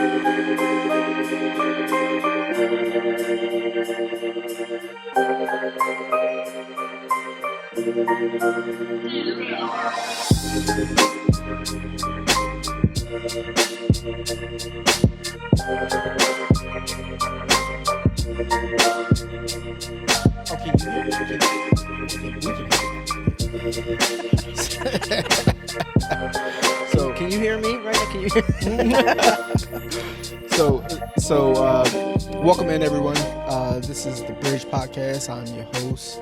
So, can you hear me right now? Can you hear Welcome in, everyone. This is the Bridge Podcast. I'm your host,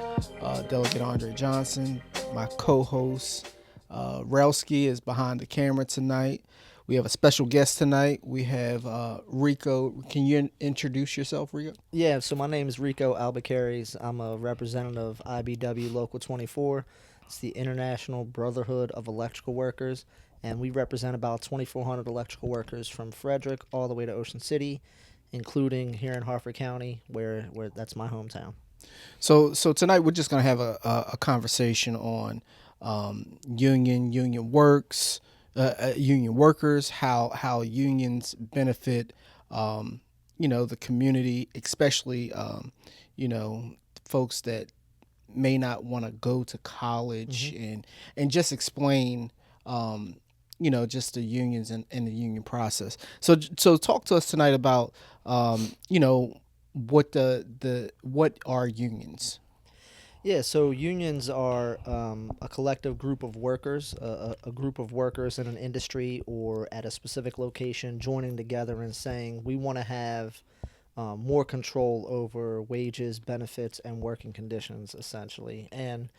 Delegate Andre Johnson. My co-host, Relski, is behind the camera tonight. We have a special guest tonight. We have Rico. Can you introduce yourself, Rico? Yeah, so my name is Rico Albacarys. I'm a representative of IBEW Local 24. It's the International Brotherhood of Electrical Workers, and we represent about 2,400 electrical workers from Frederick all the way to Ocean City, including here in Harford County, where that's my hometown. So tonight we're just going to have a conversation on union works, union workers, how unions benefit, the community, especially, folks that may not want to go to college, and just explain, just the unions and the union process. So talk to us tonight about, what are unions? Yeah, so unions are a collective group of workers, a group of workers in an industry or at a specific location joining together and saying we want to have more control over wages, benefits, and working conditions, essentially. And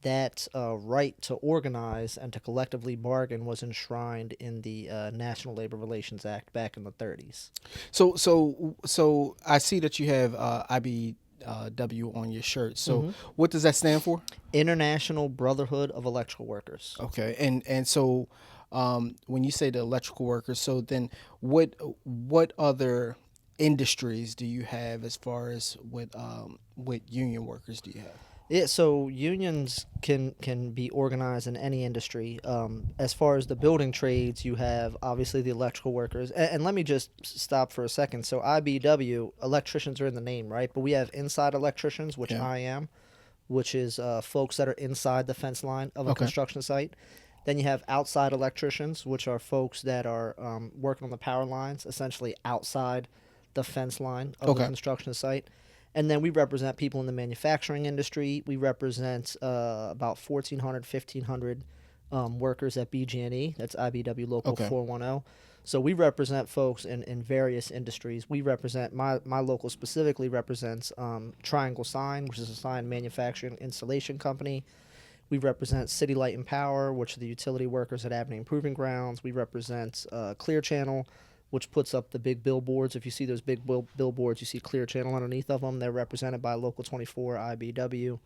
that right to organize and to collectively bargain was enshrined in the National Labor Relations Act back in the 30s. So I see that you have IBEW on your shirt. So what does that stand for? International Brotherhood of Electrical Workers. Okay, and so when you say the electrical workers, so then what other industries do you have as far as what union workers do you have? Yeah, so unions can be organized in any industry. As far as the building trades, you have obviously the electrical workers. And let me just stop for a second. So IBEW, electricians are in the name, right? But we have inside electricians, which I am, which is folks that are inside the fence line of a construction site. Then you have outside electricians, which are folks that are working on the power lines, essentially outside the fence line of the construction site. And then we represent people in the manufacturing industry. We represent about 1,400, 1,500 workers at BG&E. That's IBEW Local 410. So we represent folks in various industries. We represent, my local specifically represents Triangle Sign, which is a sign manufacturing installation company. We represent City Light and Power, which are the utility workers at Abney Improving Grounds. We represent Clear Channel, which puts up the big billboards. If you see those big billboards, you see Clear Channel underneath of them. They're represented by Local 24, IBEW.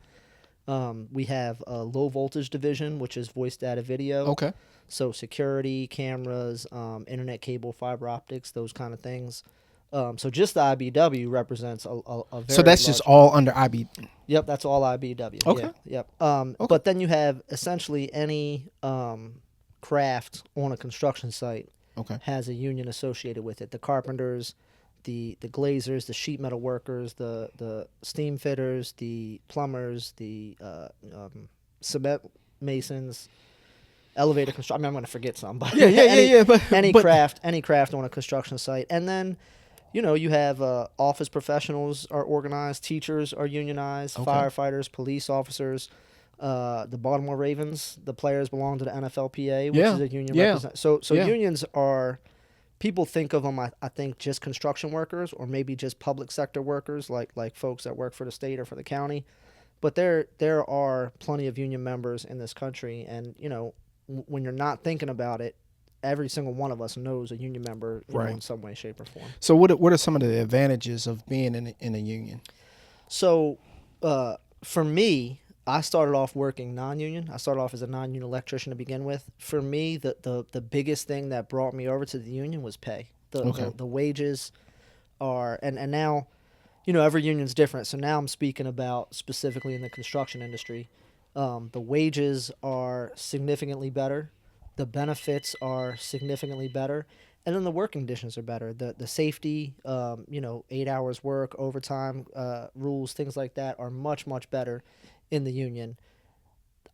We have a low voltage division, which is voice data video. Okay. So security, cameras, internet cable, fiber optics, those kind of things. So just the IBEW represents a very So that's just all under IB. Yep, that's all IBEW. Okay. Yeah, yep. But then you have essentially any craft on a construction site has a union associated with it. The carpenters, the glazers, the sheet metal workers, the steam fitters, the plumbers, the cement masons, elevator construction. I'm going to forget some, but But any craft on a construction site. And then, you have office professionals are organized, teachers are unionized, firefighters, police officers. The Baltimore Ravens, the players belong to the NFLPA, which is a union representative. So unions are, people think of them, I think, just construction workers or maybe just public sector workers, like folks that work for the state or for the county. But there are plenty of union members in this country, and when you're not thinking about it, every single one of us knows a union member in some way, shape, or form. So what are some of the advantages of being in a union? So for me, I started off working non-union. I started off as a non-union electrician to begin with. For me, the biggest thing that brought me over to the union was pay. The wages are, and now, every union's different. So now I'm speaking about specifically in the construction industry. The wages are significantly better. The benefits are significantly better. And then the work conditions are better. The safety, 8 hours work, overtime rules, things like that are much, much better in the union.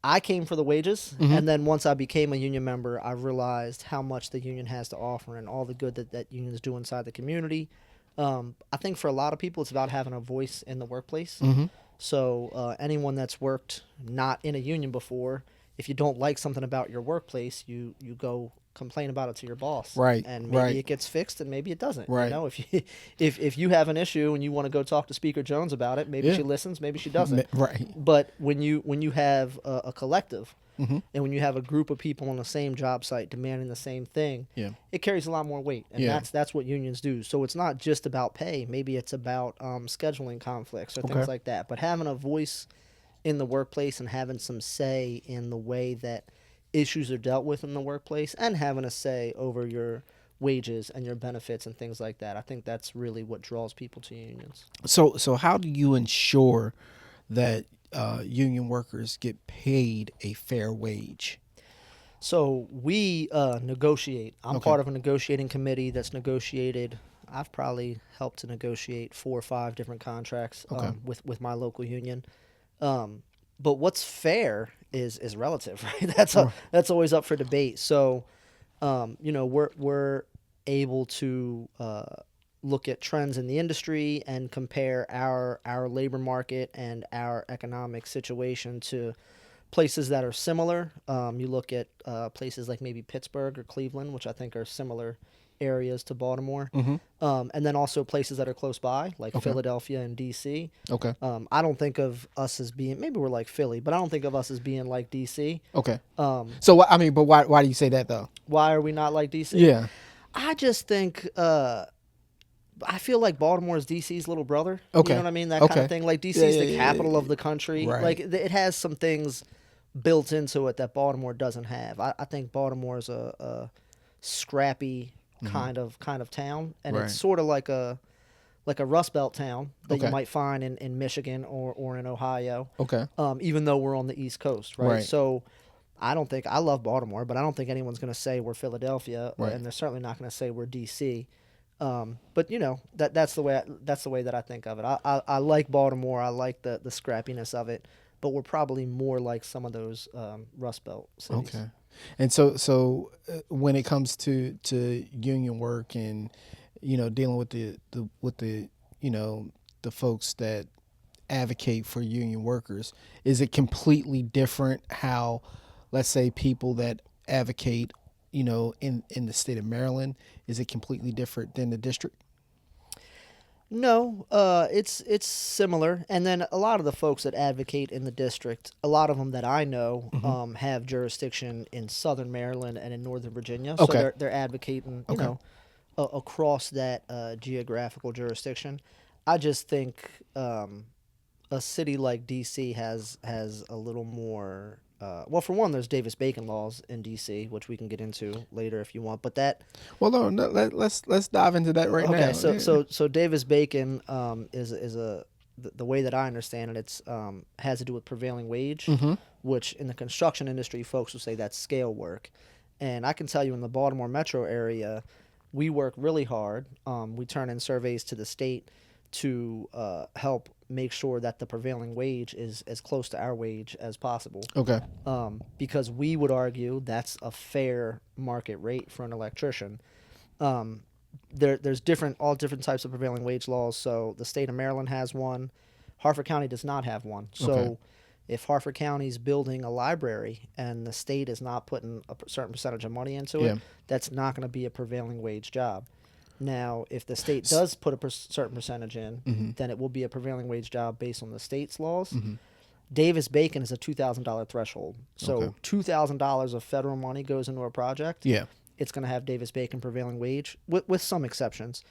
I came for the wages, Mm-hmm. and then once I became a union member, I realized how much the union has to offer and all the good that unions do inside the community. I think for a lot of people, it's about having a voice in the workplace. Mm-hmm. So anyone that's worked not in a union before, if you don't like something about your workplace, you go complain about it to your boss, Right. and maybe Right. it gets fixed, and maybe it doesn't. Right. If you if you have an issue and you want to go talk to Speaker Jones about it, maybe Yeah. she listens, maybe she doesn't. Right. But when you have a collective, Mm-hmm. and when you have a group of people on the same job site demanding the same thing, Yeah. it carries a lot more weight, and Yeah. that's what unions do. So it's not just about pay. Maybe it's about scheduling conflicts or Okay. things like that. But having a voice in the workplace and having some say in the way that issues are dealt with in the workplace, and having a say over your wages and your benefits and things like that, I think that's really what draws people to unions. So how do you ensure that union workers get paid a fair wage? So we negotiate. I'm Okay. part of a negotiating committee that's negotiated. I've probably helped to negotiate 4 or 5 different contracts Okay. with my local union. But what's fair is relative, right? That's always up for debate. So, we're able to look at trends in the industry and compare our labor market and our economic situation to places that are similar. You look at places like maybe Pittsburgh or Cleveland, which I think are similar areas to Baltimore. Mm-hmm. And then also places that are close by, like Okay. Philadelphia and D.C. Okay. I don't think of us as being, maybe we're like Philly, but I don't think of us as being like D.C. Okay. Um, So I mean, but why do you say that though? why are we not like D.C.? Yeah. I just think I feel like Baltimore is DC's little brother. Okay. You know what I mean? That kind Okay. of thing. Like DC Yeah, is yeah, the yeah, capital yeah, of the country. Right. Like it has some things built into it that Baltimore doesn't have. I think Baltimore is a scrappy kind of town, and Right. it's sort of like a Rust Belt town that you Okay. might find in Michigan or in Ohio. Okay. Even though we're on the East Coast, right? Right. So I love Baltimore, but I don't think anyone's going to say we're Philadelphia, Right. and they're certainly not going to say we're DC. But that's the way that I think of it. I like Baltimore. I like the scrappiness of it, but we're probably more like some of those Rust Belt cities. Okay. And so when it comes to union work and dealing with the the folks that advocate for union workers, is it completely different how, let's say, people that advocate in the state of Maryland, is it completely different than the district? No, it's similar, and then a lot of the folks that advocate in the district, a lot of them that I know, have jurisdiction in Southern Maryland and in Northern Virginia. So Okay. they're advocating, Okay. across that geographical jurisdiction. I just think a city like DC has a little more. Well, for one, there's Davis-Bacon laws in DC, which we can get into later if you want. But that Well, no, let's dive into that right now. okay, so Davis-Bacon is the way that I understand it, it's has to do with prevailing wage, Mm-hmm. which in the construction industry, folks will say that's scale work. And I can tell you in the Baltimore metro area, we work really hard. We turn in surveys to the state to help make sure that the prevailing wage is as close to our wage as possible. Okay. Because we would argue that's a fair market rate for an electrician. There's all different types of prevailing wage laws. So the state of Maryland has one. Harford County does not have one. So Okay. if Harford County's building a library and the state is not putting a certain percentage of money into Yeah. it, that's not going to be a prevailing wage job. Now, if the state does put a certain percentage in, Mm-hmm. then it will be a prevailing wage job based on the state's laws. Mm-hmm. Davis-Bacon is a $2,000 threshold. So Okay. $2,000 of federal money goes into a project. Yeah. It's going to have Davis-Bacon prevailing wage, with some exceptions.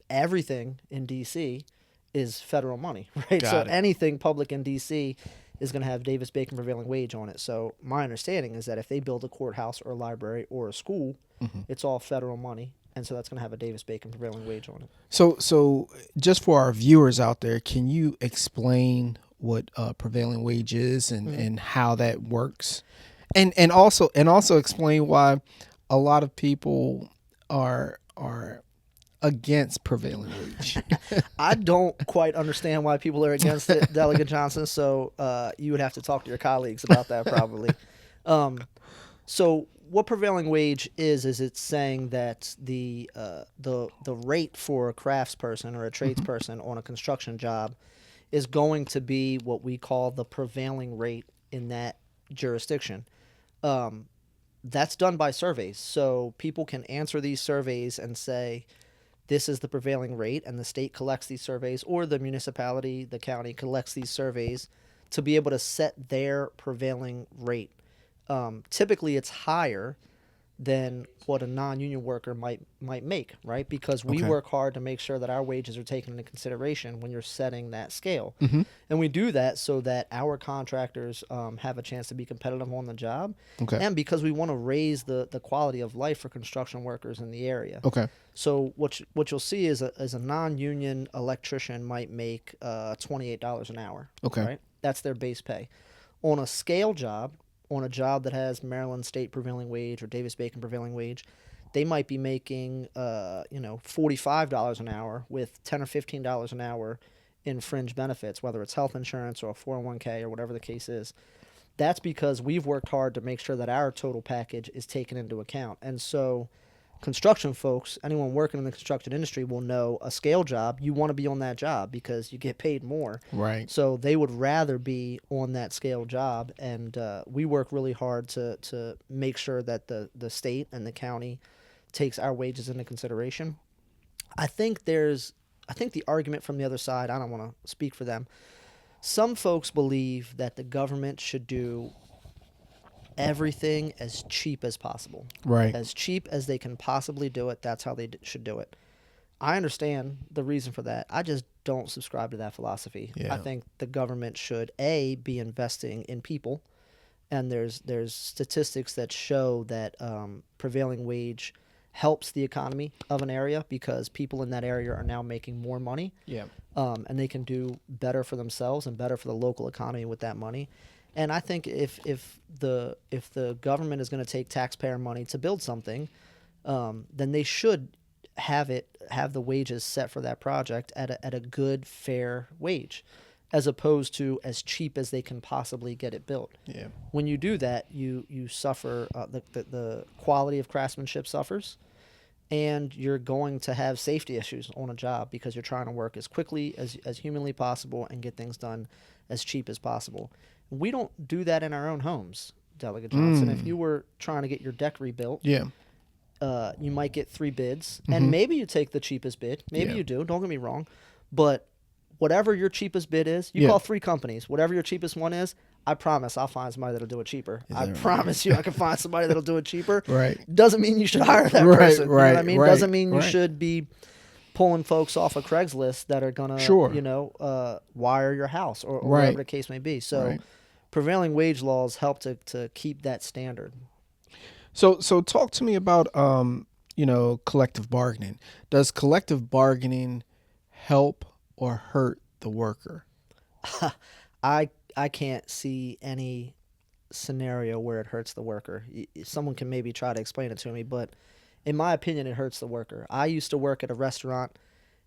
Everything in D.C. is federal money, right? Got so it. anything public in D.C. is going to have Davis-Bacon prevailing wage on it. So my understanding is that if they build a courthouse or a library or a school, Mm-hmm. it's all federal money, and so that's going to have a Davis-Bacon prevailing wage on it. So just for our viewers out there, can you explain what prevailing wage is and how that works, and also explain why a lot of people are against prevailing wage. I don't quite understand why people are against it, Delegate Johnson. So you would have to talk to your colleagues about that probably. So what prevailing wage is it's saying that the rate for a craftsperson or a tradesperson on a construction job is going to be what we call the prevailing rate in that jurisdiction. That's done by surveys. So people can answer these surveys and say, this is the prevailing rate, and the state collects these surveys, or the municipality, the county collects these surveys to be able to set their prevailing rate. Typically, it's higher than what a non-union worker might make, right? Because we work hard to make sure that our wages are taken into consideration when you're setting that scale. And we do that so that our contractors have a chance to be competitive on the job, and because we want to raise the quality of life for construction workers in the area. So what you'll see is a non-union electrician might make $28 an hour. Right? That's their base pay. On a scale job, on a job that has Maryland State prevailing wage or Davis-Bacon prevailing wage, they might be making $45 an hour with $10 or $15 an hour in fringe benefits, whether it's health insurance or a 401k or whatever the case is. That's because we've worked hard to make sure that our total package is taken into account. And so construction folks, anyone working in the construction industry will know a scale job, you want to be on that job because you get paid more. Right. So they would rather be on that scale job, and we work really hard to make sure that the state and the county takes our wages into consideration. I think the argument from the other side, I don't want to speak for them. Some folks believe that the government should do everything as cheap as possible. Right. As cheap as they can possibly do it, that's how they should do it. I understand the reason for that. I just don't subscribe to that philosophy. Yeah. I think the government should, A, be investing in people, and there's statistics that show that prevailing wage helps the economy of an area because people in that area are now making more money. Yeah. And they can do better for themselves and better for the local economy with that money. And I think if the government is going to take taxpayer money to build something, then they should have the wages set for that project at a good, fair wage, as opposed to as cheap as they can possibly get it built. Yeah. When you do that, you suffer the quality of craftsmanship suffers, and you're going to have safety issues on a job because you're trying to work as quickly as humanly possible and get things done as cheap as possible. We don't do that in our own homes, Delegate Johnson. If you were trying to get your deck rebuilt, you might get 3 bids, and maybe you take the cheapest bid. Maybe you do. Don't get me wrong. But whatever your cheapest bid is, you call 3 companies. Whatever your cheapest one is, I promise I'll find somebody that'll do it cheaper. I promise you I can find somebody that'll do it cheaper. Right. Doesn't mean you should hire that Right, person. right, You know what I mean? right, Doesn't mean you right. should be pulling folks off of Craigslist that are going to, Sure. wire your house or Right. whatever the case may be. So Right. prevailing wage laws help to keep that standard. So talk to me about collective bargaining. Does collective bargaining help or hurt the worker? I can't see any scenario where it hurts the worker. Someone can maybe try to explain it to me, but in my opinion, it hurts the worker. I used to work at a restaurant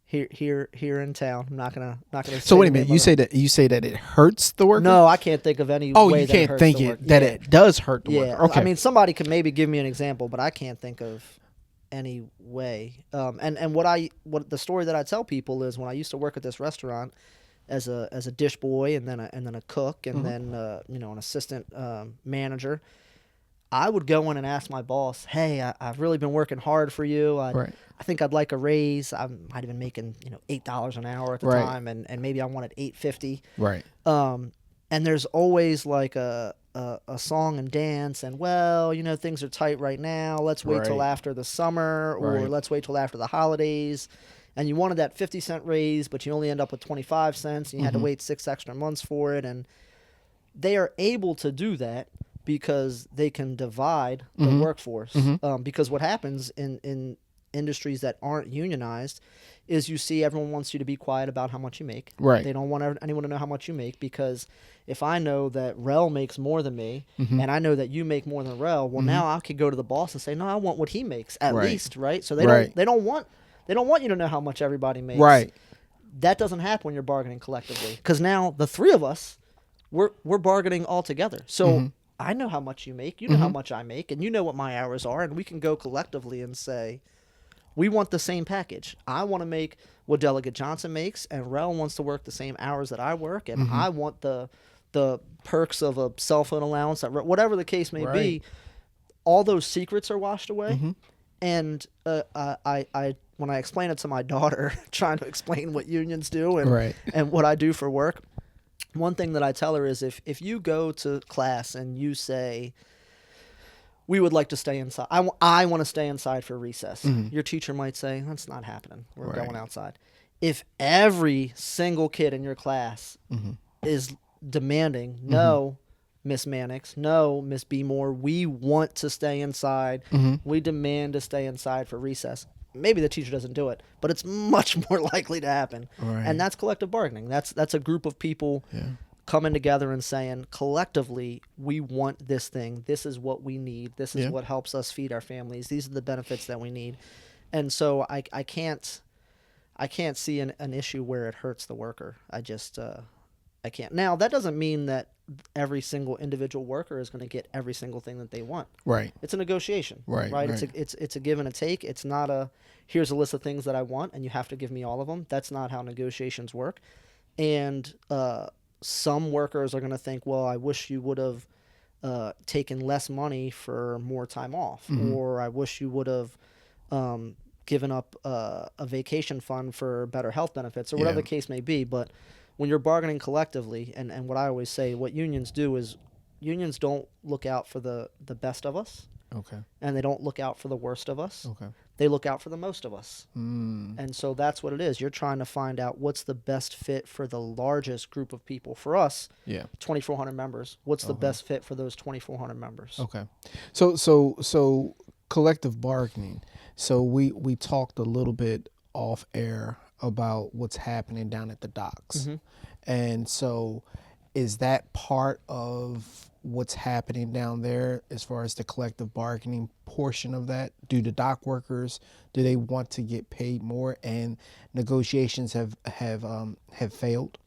here in town. I'm not gonna. So wait a minute. You say that it hurts the worker? No, I can't think of any. Oh, way you that it can't hurts think the it worker. that Yeah. it does hurt the Yeah, worker. Okay. I mean, somebody could maybe give me an example, but I can't think of any way. And what the story that I tell people is when I used to work at this restaurant as a dish boy and then a cook and then an assistant manager, I would go in and ask my boss, "Hey, I've really been working hard for you. Right. I think I'd like a raise. I might have been making $8 an hour at the Right. time, and maybe I wanted $8.50." Right. And there's always like a song and dance, and things are tight right now. Let's wait till Right. after the summer, or Right. let's wait till after the holidays. And you wanted that 50-cent raise, but you only end up with 25 cents, and you had to wait 6 extra months for it. And they are able to do that because they can divide the workforce. Because what happens in industries that aren't unionized is you see everyone wants you to be quiet about how much you make. Right. They don't want anyone to know how much you make, because if I know that Rel makes more than me Mm-hmm. and I know that you make more than Rel, well, Mhm. now I could go to the boss and say, no, I want what he makes at Right. least, right? So Right. they don't want you to know how much everybody makes. Right. That doesn't happen when you're bargaining collectively, because now the three of us, we're bargaining all together. So Mhm. I know how much you make, you know how Mhm. much I make, and you know what my hours are, and we can go collectively and say, we want the same package. I want to make what Delegate Johnson makes, and Rel wants to work the same hours that I work, and Mhm. I want the perks of a cell phone allowance, whatever the case may be. Right. All those secrets are washed away. Mhm. And I when I explain it to my daughter, trying to explain what unions do Right. and what I do for work, one thing that I tell her is if you go to class and you say, we would like to stay inside, I want to stay inside for recess, Mhm. your teacher might say, that's not happening. We're Right. going outside. If every single kid in your class Mhm. is demanding, Mm-hmm. no, Miss Mannix, no, Miss Beemore, we want to stay inside. Mhm. We demand to stay inside for recess. Maybe the teacher doesn't do it, but it's much more likely to happen. Right. And that's collective bargaining. That's a group of people Yeah. coming together and saying, collectively, we want this thing. This is what we need. This is Yeah. what helps us feed our families. These are the benefits that we need. And so I can't see an issue where it hurts the worker. I can't. Now, that doesn't mean that every single individual worker is going to get every single thing that they want. Right. It's a negotiation. Right. Right. It's a give and a take. It's not a, here's a list of things that I want and you have to give me all of them. That's not how negotiations work. And some workers are going to think, well, I wish you would have taken less money for more time off, Mhm. or I wish you would have given up a vacation fund for better health benefits, or whatever Yeah. the case may be. But when you're bargaining collectively, and what I always say, what unions do is unions don't look out for the best of us, Okay. and they don't look out for the worst of us. Okay. They look out for the most of us. Mm. And so that's what it is. You're trying to find out what's the best fit for the largest group of people. For us, Yeah. 2,400 members. What's the Okay. best fit for those 2,400 members? Okay. So collective bargaining. So we talked a little bit off air about what's happening down at the docks. Mhm. And so is that part of what's happening down there as far as the collective bargaining portion of that? Do the dock workers, do they want to get paid more, and negotiations have failed?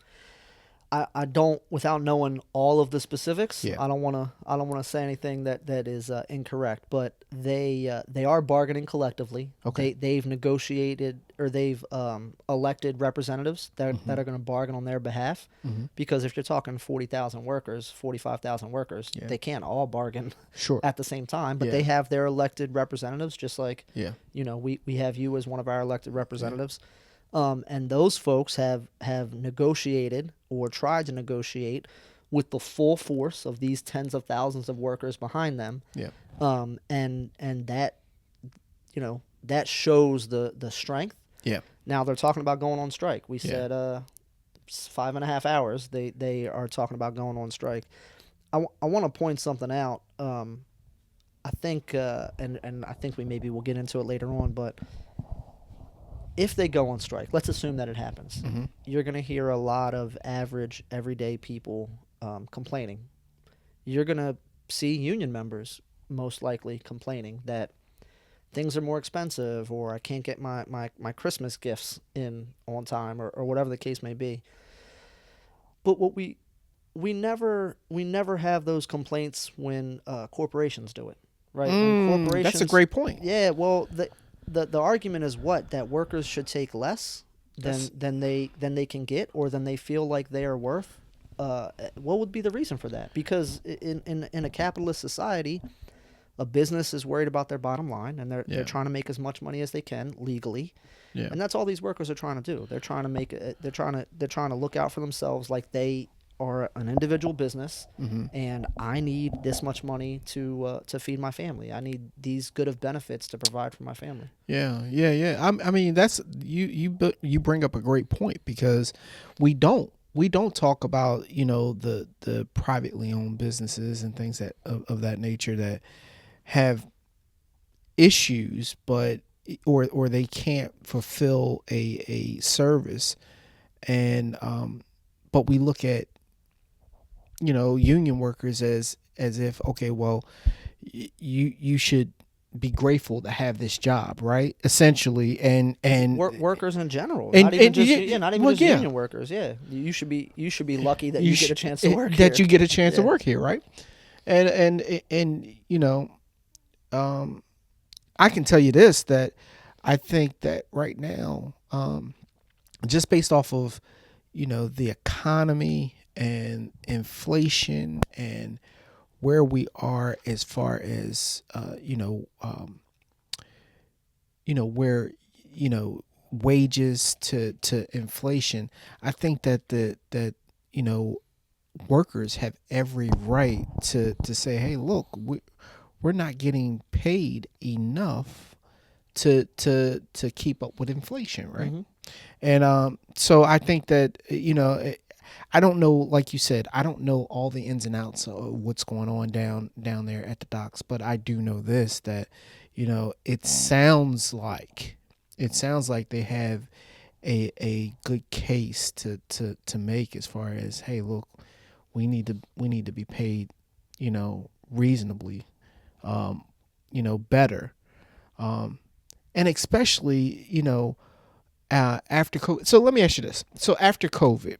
I don't, without knowing all of the specifics, Yeah. I don't want to say anything that is incorrect. But they are bargaining collectively. Okay. They've negotiated, or they've elected representatives that Mhm. that are going to bargain on their behalf. Mhm. Because if you're talking 40,000 workers, 45,000 workers, Yeah. they can't all bargain Sure. at the same time. But Yeah. they have their elected representatives, just like Yeah. we have you as one of our elected representatives. And those folks have negotiated or tried to negotiate with the full force of these tens of thousands of workers behind them. Yeah. And that, that shows the strength. Yeah. Now they're talking about going on strike. We Yeah. said 5.5 hours. They are talking about going on strike. I want to point something out. I think, and I think we maybe will get into it later on, but if they go on strike, let's assume that it happens. Mhm. You're going to hear a lot of average, everyday people complaining. You're going to see union members most likely complaining that things are more expensive, or I can't get my Christmas gifts in on time, or whatever the case may be. But what we never have those complaints when corporations do it, right? When That's a great point. Yeah, well, the argument is that workers should take less than they can get, or than they feel like they are worth. What would be the reason for that? Because in a capitalist society, a business is worried about their bottom line, and they're trying to make as much money as they can legally. Yeah. And that's all these workers are trying to do. They're trying to make it. They're trying to look out for themselves, like they are an individual business, Mm-hmm. and I need this much money to feed my family. I need these good of benefits to provide for my family. Yeah. I mean, that's you bring up a great point, because we don't talk about the privately owned businesses and things that of that nature that have issues, but or they can't fulfill a service, and but we look at union workers as if, okay, well, you should be grateful to have this job, right? Essentially, and Workers in general, and, not even and just yeah, not even well, just yeah, union workers. Yeah, you should be lucky that you get a chance to work that here. you get a chance to Yeah. work here, right? And um, I can tell you this, that I think that right now, just based off of the economy and inflation and where we are as far as where wages to inflation, I think that workers have every right to say, hey, look, we're not getting paid enough to keep up with inflation, right? Mm-hmm. And so I think that I don't know, like you said, I don't know all the ins and outs of what's going on down there at the docks, but I do know this, that it sounds like they have a good case to make, as far as, hey, look, we need to be paid reasonably, better, and especially after COVID. So let me ask you this: so after COVID,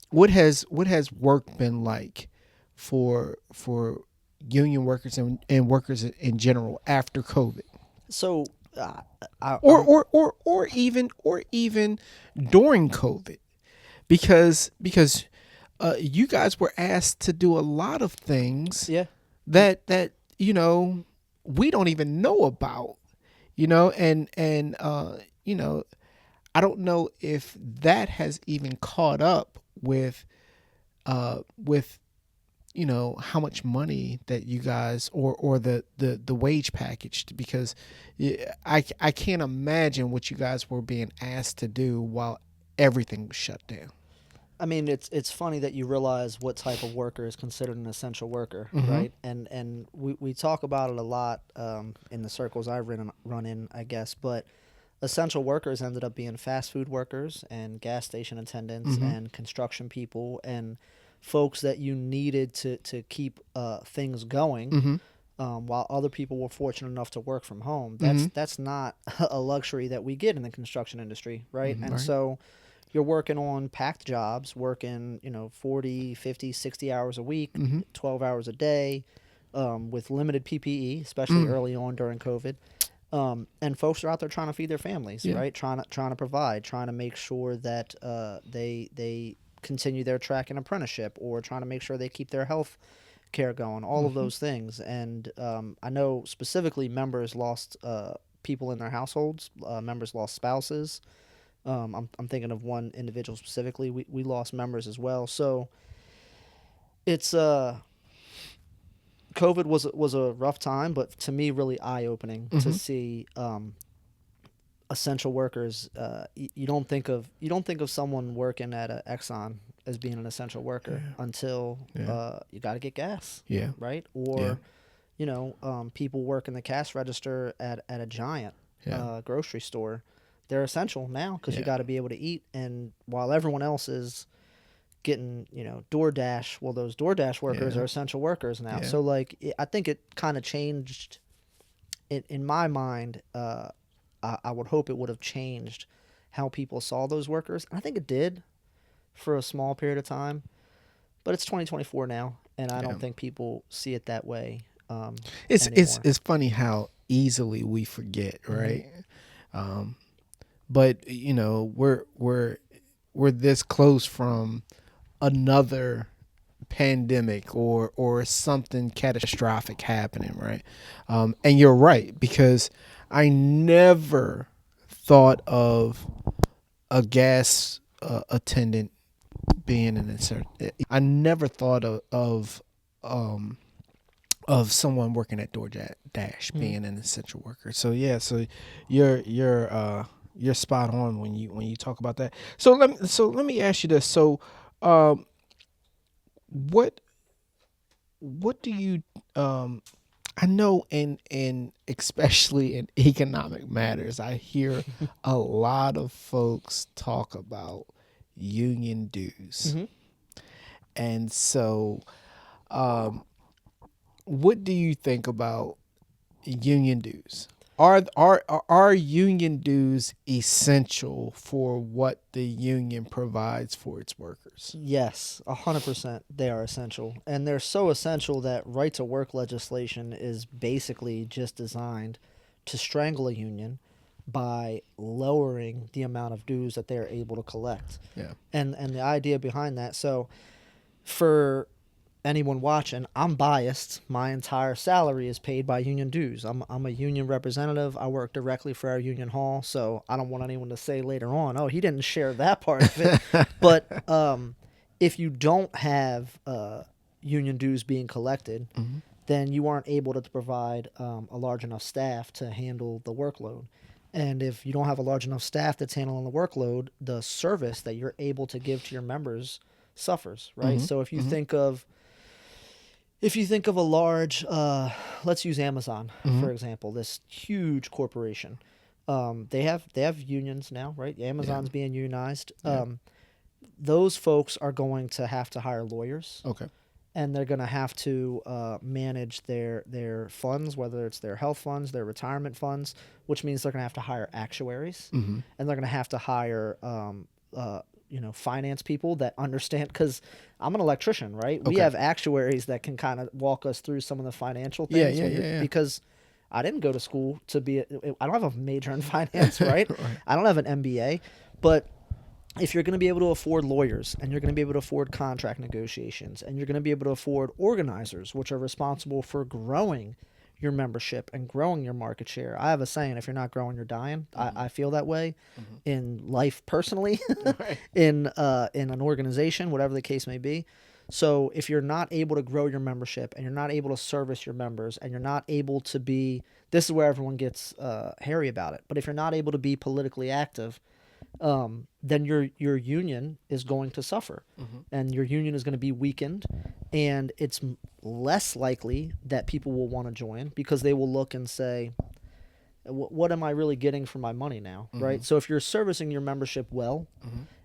what has work been like for union workers and workers in general after COVID, So, or even during COVID? Because you guys were asked to do a lot of things yeah, that we don't even know about, and I don't know if that has even caught up with how much money that you guys, or the wage package, because I can't imagine what you guys were being asked to do while everything was shut down. I mean, it's funny that you realize what type of worker is considered an essential worker, Mm-hmm. right? And we talk about it a lot in the circles I run in, I guess. But essential workers ended up being fast food workers and gas station attendants Mm-hmm. and construction people and folks that you needed to keep things going. Mm-hmm. While other people were fortunate enough to work from home, Mm-hmm. that's not a luxury that we get in the construction industry, right? Mm-hmm. And Right. so you're working on packed jobs, working 40, 50, 60 hours a week, Mm-hmm. 12 hours a day, with limited PPE, especially Mm. early on during COVID. And folks are out there trying to feed their families, Yeah. right? Trying to provide, trying to make sure that they continue their track and apprenticeship, or trying to make sure they keep their health care going. All of Mm-hmm. those things. And I know specifically members lost people in their households. Members lost spouses. I'm thinking of one individual specifically. We lost members as well. So it's COVID was a rough time, but to me really eye opening to Mm-hmm. see essential workers. You don't think of someone working at a Exxon as being an essential worker Yeah. until Yeah. you got to get gas, Yeah. right? Yeah. Or people working the cash register at a giant Yeah. grocery store. They're essential now because you Yeah. got to be able to eat. And while everyone else is getting DoorDash, well, those DoorDash workers Yeah. are essential workers now. Yeah. So like I think it kind of changed in my mind. I would hope it would have changed how people saw those workers. And I think it did for a small period of time. But it's 2024 now, and I Yeah. don't think people see it that way It's anymore. it's funny how easily we forget, Mm-hmm. right? Um, but we're this close from another pandemic or something catastrophic happening, right? And you're right, because I never thought of a gas attendant being an insert. I never thought of someone working at DoorDash Mm-hmm. being an essential worker. So yeah, so you're spot on when you talk about that. So let me ask you this. So um, what do you I know in especially in economic matters, I hear a lot of folks talk about union dues. Hmm. And so, um, what do you think about union dues? Are union dues essential for what the union provides for its workers? Yes, 100%. They are essential, and they're so essential that right to work legislation is basically just designed to strangle a union by lowering the amount of dues that they are able to collect. Yeah. And the idea behind that, so for anyone watching, I'm biased. My entire salary is paid by union dues. I'm a union representative. I work directly for our union hall, so I don't want anyone to say later on, "Oh, he didn't share that part of it." But if you don't have union dues being collected, Mm-hmm. then you aren't able to provide a large enough staff to handle the workload. And if you don't have a large enough staff that's handling the workload, the service that you're able to give to your members suffers, right? Mm-hmm. So Mm-hmm. if you think of a large, let's use Amazon Mm-hmm. for example, this huge corporation. They have unions now, right? Yeah. Amazon's being unionized. Yeah. Those folks are going to have to hire lawyers, Okay. and they're going to have to manage their funds, whether it's their health funds, their retirement funds, which means they're going to have to hire actuaries, Mm-hmm. and they're going to have to hire finance people that understand, because I'm an electrician, right? We Okay. have actuaries that can kind of walk us through some of the financial Yeah. things Yeah. Yeah. Yeah. because I didn't go to school to be I don't have a major in finance, right? Right. I don't have an MBA, but if you're going to be able to afford lawyers, and you're going to be able to afford contract negotiations, and you're going to be able to afford organizers, which are responsible for growing your membership and growing your market share. I have a saying: if you're not growing, you're dying. I feel that way in life personally, Right. in an organization, whatever the case may be. So if you're not able to grow your membership, and you're not able to service your members, and you're not able to be, this is where everyone gets hairy about it. But if you're not able to be politically active, then your union is going to suffer, and your union is going to be weakened, and it's less likely that people will want to join, because they will look and say, what am I really getting for my money now, right? So if you're servicing your membership well,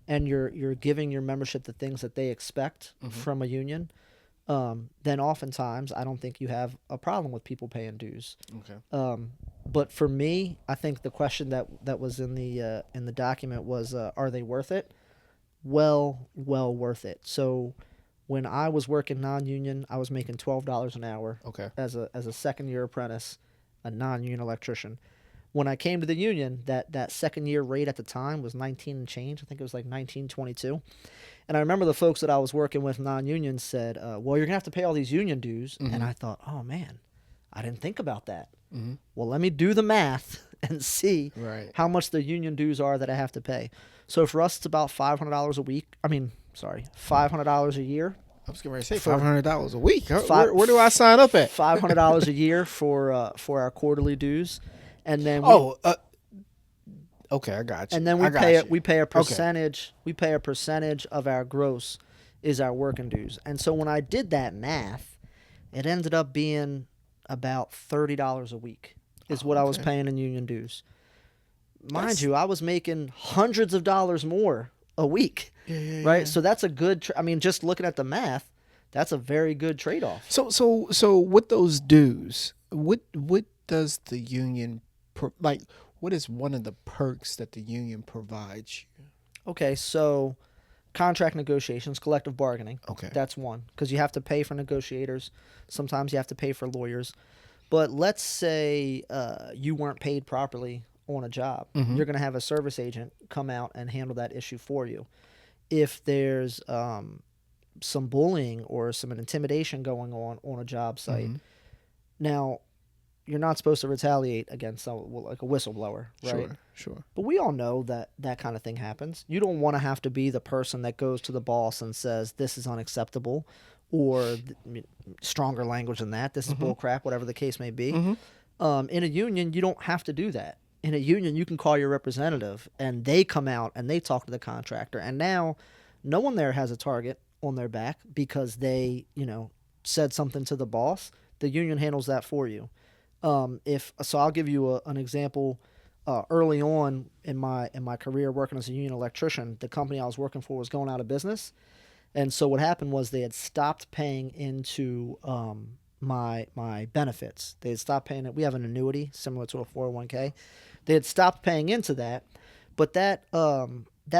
and you're giving your membership the things that they expect from a union, then oftentimes I don't think you have a problem with people paying dues. Okay. But for me, I think the question that was in the document was, are they worth it? Well worth it. So when I was working non-union, I was making $12 an hour Okay. as a second year apprentice, a non-union electrician. When I came to the union, that second year rate at the time was 19 and change. I think it was like 19.22. And I remember the folks that I was working with non-union said, well, you're gonna have to pay all these union dues. And I thought, oh man, I didn't think about that. Well, let me do the math and see Right. how much the union dues are that I have to pay. So for us, it's about $500 a week. $500 a year. I was going to say For- $500 a week. Fi- Where do I sign up at? $500 a year for our quarterly dues, and then Okay, I got you. and then I got you. we pay a Okay. percentage. We pay a percentage of our gross is our working dues. And so when I did that math, it ended up being about $30 a week is what I was okay. paying in union dues. Mind That's- you, I was making hundreds of dollars more a week, Yeah, right? yeah. So that's a good. Just looking at the math, that's a very good trade-off. So with those dues, what does the union like? What is one of the perks that the union provides you? Okay, so contract negotiations, collective bargaining. Okay. That's one, because you have to pay for negotiators. Sometimes you have to pay for lawyers. But let's say you weren't paid properly on a job. You're going to have a service agent come out and handle that issue for you. If there's some bullying or some intimidation going on a job site, now you're not supposed to retaliate against like a whistleblower, right? Sure. But we all know that kind of thing happens. You don't want to have to be the person that goes to the boss and says, this is unacceptable, or stronger language than that, this is bull crap, whatever the case may be. In a union, you don't have to do that. In a union, you can call your representative, and they come out and they talk to the contractor. And now no one there has a target on their back because they, said something to the boss. The union handles that for you. If so, I'll give you an example. Early on in my career working as a union electrician, the company I was working for was going out of business, and so what happened was they had stopped paying into my benefits. They had stopped paying it. We have an annuity similar to a 401k. They had stopped paying into that, but that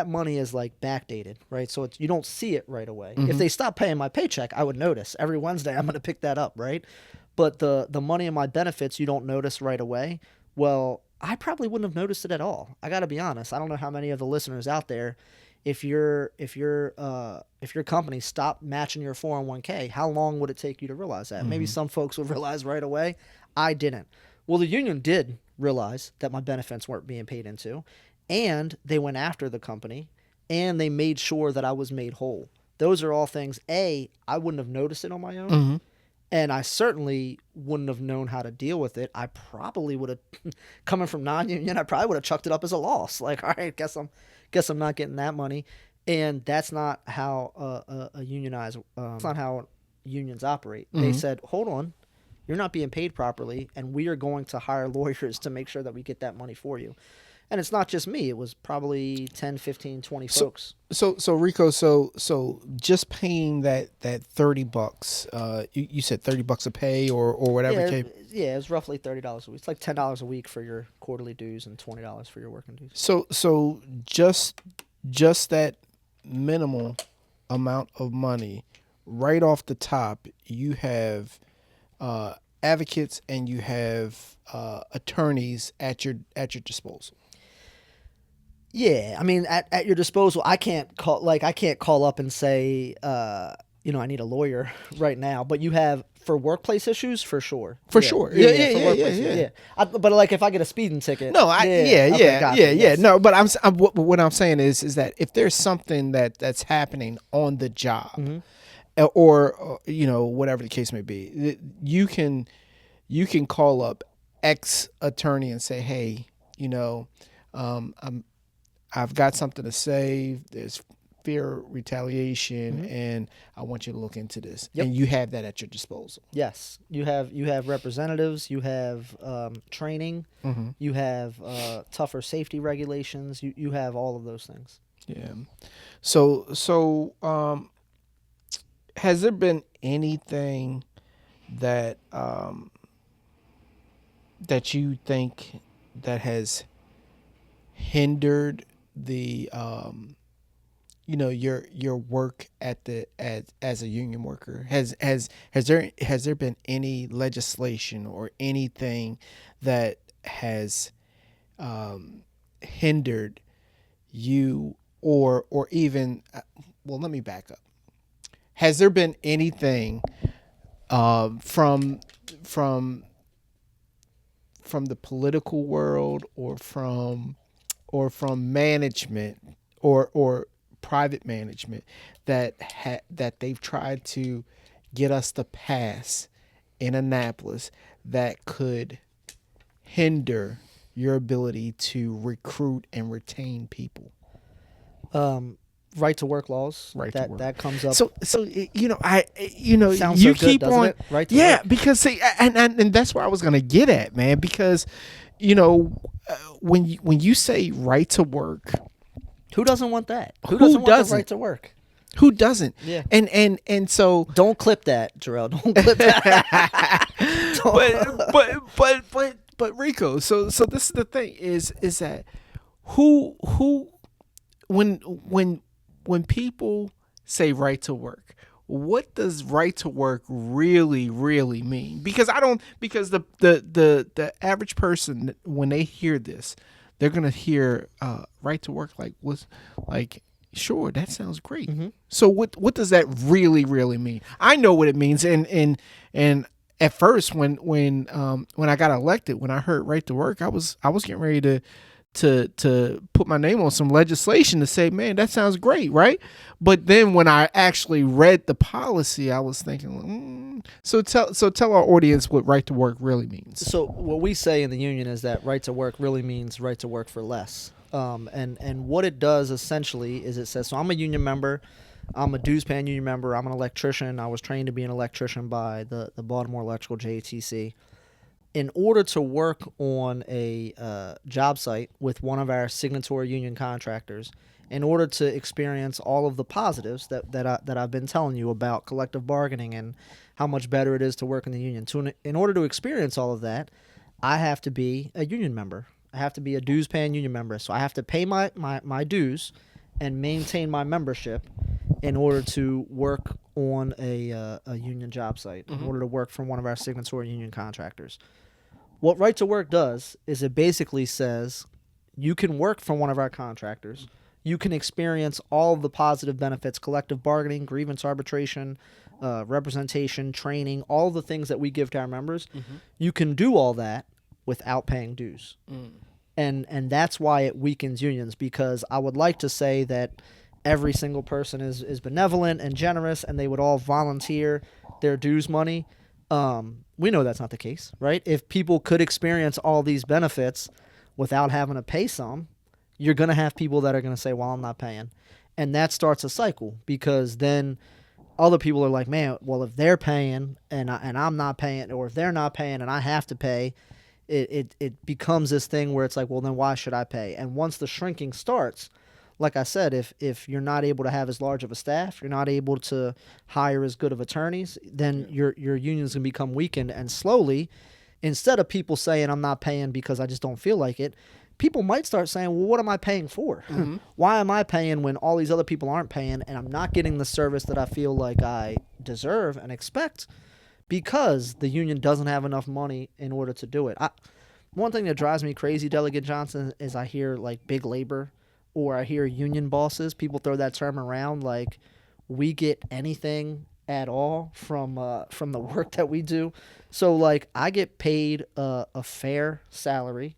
money is like backdated, right? So you don't see it right away. If they stop paying my paycheck, I would notice. Every Wednesday, I'm going to pick that up, right? But the money in my benefits, you don't notice right away. Well, I probably wouldn't have noticed it at all. I got to be honest. I don't know how many of the listeners out there, if your company stopped matching your 401k, how long would it take you to realize that? Maybe some folks would realize right away. I didn't. Well, the union did realize that my benefits weren't being paid into, and they went after the company, and they made sure that I was made whole. Those are all things, I wouldn't have noticed it on my own, and I certainly wouldn't have known how to deal with it. I probably would have, coming from non-union, I probably would have chucked it up as a loss. Like, all right, guess I'm not getting that money. And that's not how a unionized, that's not how unions operate. They said, hold on, you're not being paid properly, and we are going to hire lawyers to make sure that we get that money for you. And it's not just me. It was probably 10, 15, 20 folks. So Rico, so just paying that $30, you said $30 a pay or whatever. Yeah, it was roughly $30 a week. It's like $10 a week for your quarterly dues and $20 for your working dues. So just that minimal amount of money, right off the top, you have advocates and you have attorneys at your disposal. Yeah, I mean, at your disposal. I can't call up and say, I need a lawyer right now. But you have for workplace issues, for sure. For sure. Yeah. But like if I get a speeding ticket. No, Yes. No, but what I'm saying is that if there's something that's happening on the job, or whatever the case may be, you can call up X attorney and say, hey, I've got something to say. There's fear of retaliation, and I want you to look into this. Yep. And you have that at your disposal. Yes, you have representatives. You have training. You have tougher safety regulations. You have all of those things. Yeah. So has there been anything that that you think that has hindered the your work as a union worker? Has there been any legislation or anything that has hindered you or even let me back up. Has there been anything from the political world or from management or private management that they've tried to get us to pass in Annapolis that could hinder your ability to recruit and retain people? Right to work laws. That comes up. So Sounds you so good, keep doesn't on. it? Right to Yeah, work. because see, and that's where I was gonna get at, man. Because when you say right to work, Who doesn't want that? Who doesn't want doesn't? the right to work? who doesn't? Yeah. And so Don't clip that, Jarrell. Don't clip that. but Rico, so this is the thing is that who when people say right to work, what does right to work really mean? Because the average person, when they hear this, they're gonna hear right to work like sure, that sounds great. So what does that really mean? I know what it means, and at first when I got elected, when I heard right to work, I was getting ready to put my name on some legislation to say, man, that sounds great, right? But then when I actually read the policy, I was thinking, So tell our audience what right to work really means. So what we say in the union is that right to work really means right to work for less. And what it does essentially is it says, so I'm a union member. I'm a dues paying union member. I'm an electrician. I was trained to be an electrician by the Baltimore Electrical JTC. In order to work on a job site with one of our signatory union contractors, in order to experience all of the positives that I've been telling you about collective bargaining and how much better it is to work in the union, in order to experience all of that, I have to be a union member. I have to be a dues paying union member. So I have to pay my dues and maintain my membership in order to work on a union job site, in order to work for one of our signatory union contractors. What Right to Work does is it basically says you can work for one of our contractors. You can experience all of the positive benefits, collective bargaining, grievance arbitration, representation, training, all the things that we give to our members. You can do all that without paying dues. And that's why it weakens unions, because I would like to say that every single person is benevolent and generous and they would all volunteer their dues money. We know that's not the case, right? If people could experience all these benefits without having to pay some, you're going to have people that are going to say, well, I'm not paying. And that starts a cycle, because then other people are like, man, well, if they're paying and I'm not paying, or if they're not paying and I have to pay, it becomes this thing where it's like, well, then why should I pay? And once the shrinking starts, like I said, if you're not able to have as large of a staff, you're not able to hire as good of attorneys, then your union's going to become weakened. And slowly, instead of people saying I'm not paying because I just don't feel like it, people might start saying, well, what am I paying for? Why am I paying when all these other people aren't paying and I'm not getting the service that I feel like I deserve and expect, because the union doesn't have enough money in order to do it. One thing that drives me crazy, Delegate Johnson, is I hear like big labor, or I hear union bosses. People throw that term around like we get anything at all from the work that we do. So like I get paid a fair salary.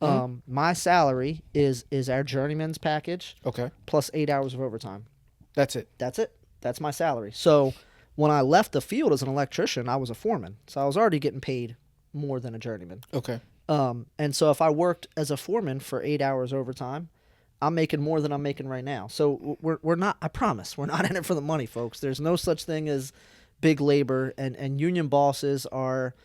My salary is our journeyman's package. Okay. Plus 8 hours of overtime. That's it. That's my salary. So when I left the field as an electrician, I was a foreman. So I was already getting paid more than a journeyman. Okay. And so if I worked as a foreman for 8 hours overtime, I'm making more than I'm making right now. So we're not, I promise, we're not in it for the money, folks. There's no such thing as big labor, and union bosses are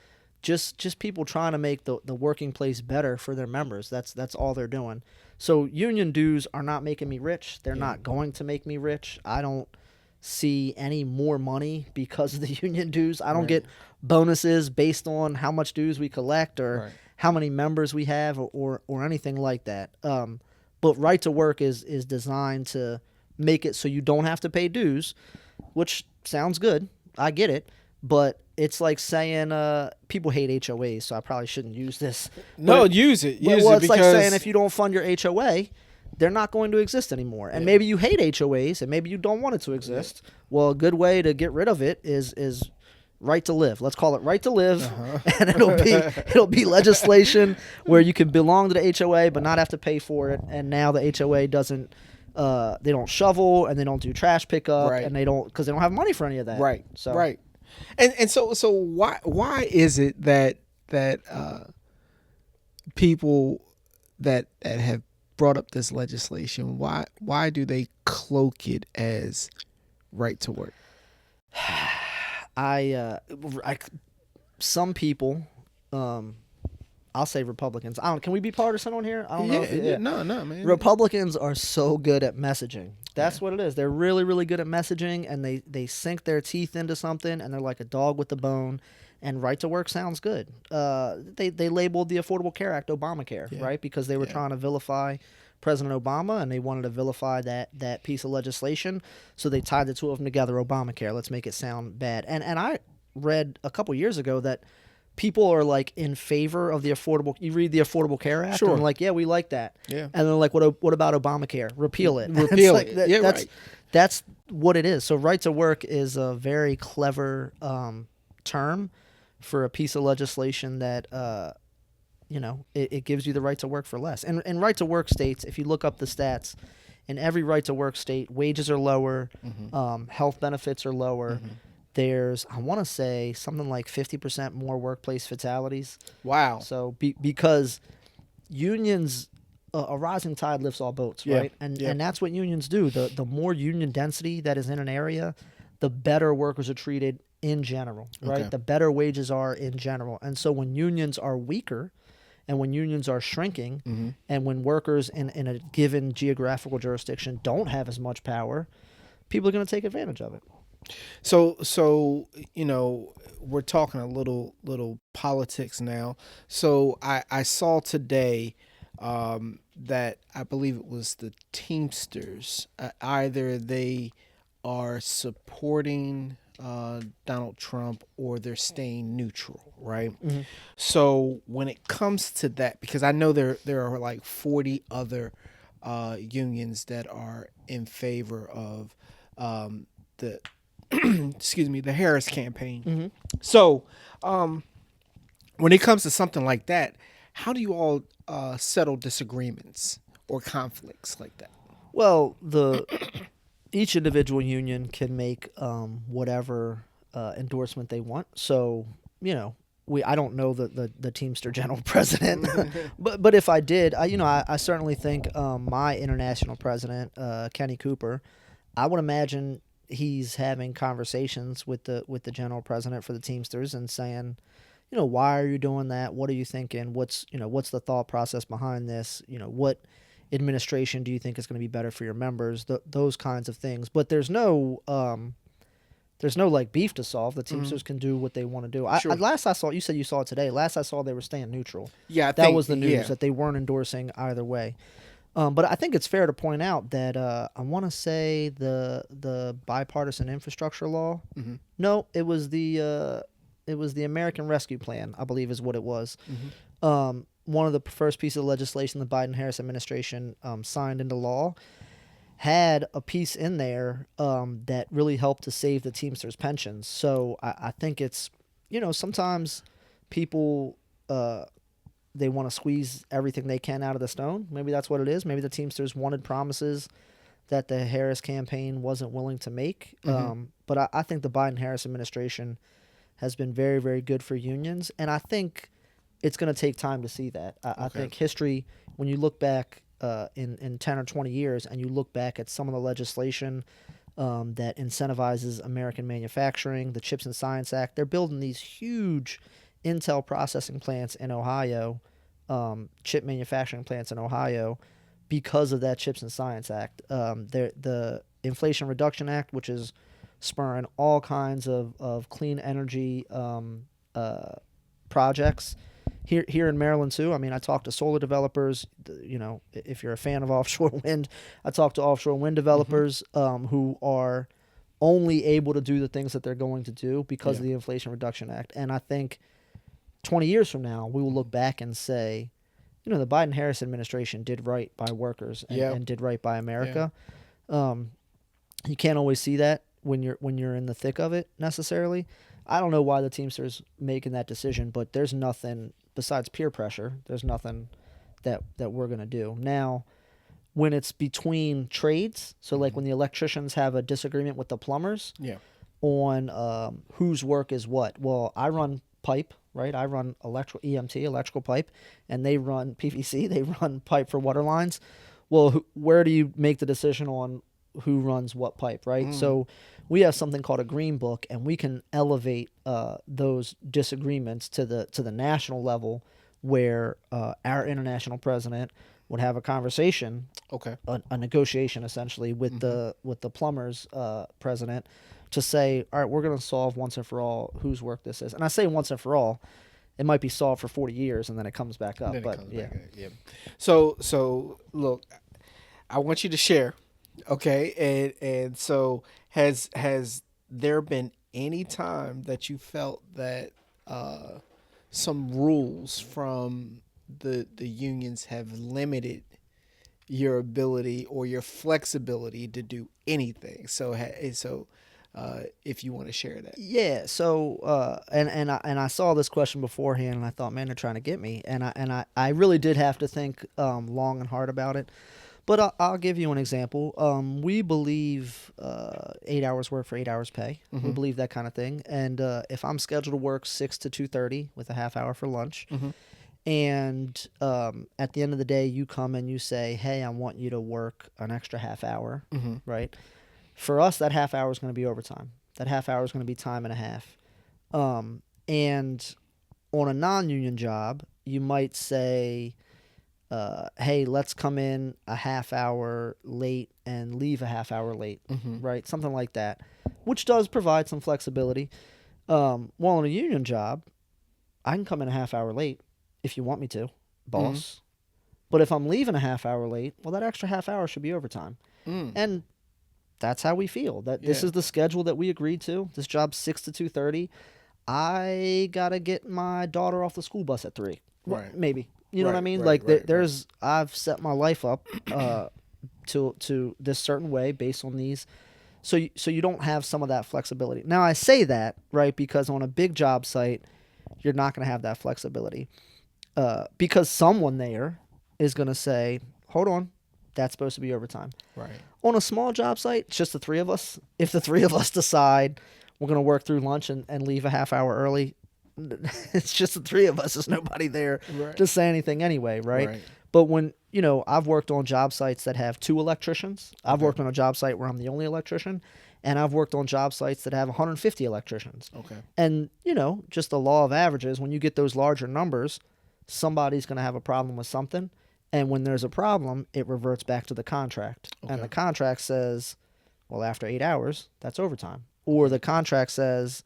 just people trying to make the working place better for their members. That's all they're doing. So union dues are not making me rich. They're not going to make me rich. I don't see any more money because of the union dues. I don't get bonuses based on how much dues we collect or how many members we have or anything like that. But Right to Work is designed to make it so you don't have to pay dues, which sounds good. I get it. But it's like saying people hate HOAs, so I probably shouldn't use this. No, use it. It's like saying if you don't fund your HOA, they're not going to exist anymore. And maybe you hate HOAs, and maybe you don't want it to exist. Well, a good way to get rid of it is Right to Live. Let's call it Right to Live, and it'll be legislation where you can belong to the HOA but not have to pay for it. And now the HOA doesn't, they don't shovel and they don't do trash pickup, and they don't, because they don't have money for any of that. And so why is it that people that have brought up this legislation, why do they cloak it as Right to Work? Some people, I'll say Republicans. Can we be partisan on here? I don't know. No, man. Republicans are so good at messaging. That's what it is. They're really, really good at messaging, and they sink their teeth into something, and they're like a dog with the bone. And Right to Work sounds good. They labeled the Affordable Care Act Obamacare, right? Because they were trying to vilify President Obama, and they wanted to vilify that piece of legislation. So they tied the two of them together, Obamacare. Let's make it sound bad. And I read a couple years ago that people are like in favor of the Affordable. You read the Affordable Care Act, and they're like, yeah, we like that. Yeah. And they're like, what about Obamacare? Repeal it. Repeal it. That's what it is. So Right to Work is a very clever term for a piece of legislation that it gives you the right to work for less. And Right to Work states, if you look up the stats, in every Right to Work state, wages are lower, health benefits are lower. There's, I want to say, something like 50% more workplace fatalities. Wow. So because unions a rising tide lifts all boats, Yeah. right? And that's what unions do. The more union density that is in an area, the better workers are treated in general, right? Okay. The better wages are in general. And so when unions are weaker and when unions are shrinking Mm-hmm. and when workers in a given geographical jurisdiction don't have as much power, people are going to take advantage of it. So we're talking a little politics now. So I saw today that I believe it was the Teamsters. Either they are supporting Donald Trump or they're staying neutral, right? Mm-hmm. So when it comes to that, because I know there are like 40 other unions that are in favor of the excuse me, the Harris campaign. Mm-hmm. So, when it comes to something like that, how do you all settle disagreements or conflicts like that? Well, each individual union can make whatever endorsement they want. So, I don't know the Teamster General President, but if I did, I certainly think my international president, Kenny Cooper, I would imagine he's having conversations with the General President for the Teamsters and saying, why are you doing that? What are you thinking? What's the thought process behind this? What administration do you think is going to be better for your members? Those kinds of things. But there's no like beef to solve. The Teamsters can do what they want to do. Sure. Last I saw, you said you saw it today. Last I saw, they were staying neutral. Yeah, That was the news, that they weren't endorsing either way. But I think it's fair to point out that I want to say the bipartisan infrastructure law. Mm-hmm. No, it was the American Rescue Plan, I believe, is what it was. Mm-hmm. One of the first pieces of legislation the Biden-Harris administration signed into law had a piece in there that really helped to save the Teamsters' pensions. So I think it's, sometimes people they want to squeeze everything they can out of the stone. Maybe that's what it is. Maybe the Teamsters wanted promises that the Harris campaign wasn't willing to make. Mm-hmm. But I think the Biden-Harris administration has been very, very good for unions, and I think it's going to take time to see that. I think history, when you look back in 10 or 20 years and you look back at some of the legislation that incentivizes American manufacturing, the CHIPS and Science Act, they're building these huge Intel processing plants in Ohio, chip manufacturing plants in Ohio, because of that CHIPS and Science Act. The Inflation Reduction Act, which is spurring all kinds of clean energy projects here in Maryland too. I mean, I talk to solar developers. If you're a fan of offshore wind, I talk to offshore wind developers who are only able to do the things that they're going to do because of the Inflation Reduction Act. And I think 20 years from now, we will look back and say, the Biden-Harris administration did right by workers and did right by America. Yeah. You can't always see that when you're in the thick of it necessarily. I don't know why the Teamsters making that decision, but there's nothing besides peer pressure. There's nothing that we're gonna do now. When it's between trades, so like when the electricians have a disagreement with the plumbers, on whose work is what. Well, I run pipe, right? I run electrical pipe, and they run PVC. They run pipe for water lines. Well, where do you make the decision on who runs what pipe, right? So we have something called a green book, and we can elevate those disagreements to the national level, where our international president would have a conversation, a negotiation essentially with the plumbers president, to say, all right, we're going to solve once and for all whose work this is. And I say once and for all, it might be solved for 40 years and then it comes back up. So look, I want you to share. Okay, and so has there been any time that you felt that some rules from the unions have limited your ability or your flexibility to do anything? So if you want to share that. Yeah. So and I saw this question beforehand, and I thought, man, they're trying to get me, and I really did have to think long and hard about it. But I'll give you an example. We believe 8 hours work for 8 hours pay. We believe that kind of thing. And if I'm scheduled to work 6 to 2:30 with a half hour for lunch, And at the end of the day, you come and you say, hey, I want you to work an extra half hour, Mm-hmm. right? For us, that half hour is going to be overtime. That half hour is going to be time and a half. And on a non-union job, you might say, hey, let's come in a half hour late and leave a half hour late, Mm-hmm. right? Something like that, which does provide some flexibility. While in a union job, I can come in a half hour late if you want me to, Mm-hmm. boss. But if I'm leaving a half hour late, well, that extra half hour should be overtime. Mm. And that's how we feel. That this Yeah. is the schedule that we agreed to. This job's 6 to 2:30. I gotta get my daughter off the school bus at 3. Well, Right. maybe. You know what I Right. mean? Right. Like Right. Right. there's I've set my life up to this certain way based on these. So you don't have some of that flexibility. Now I say that, right, because on a big job site, you're not going to have that flexibility. Because someone there is going to say, "Hold on, that's supposed to be overtime." Right. On a small job site, it's just the three of us. If the three of us decide we're going to work through lunch and leave a half hour early, it's just the three of us. There's nobody there Right. to say anything anyway, right? Right. But when, I've worked on job sites that have 2 electricians. I've Okay. worked on a job site where I'm the only electrician, and I've worked on job sites that have 150 electricians. Okay. And, just the law of averages, when you get those larger numbers, somebody's going to have a problem with something. And when there's a problem, it reverts back to the contract. Okay. And the contract says, well, after 8 hours, that's overtime. Or the contract says,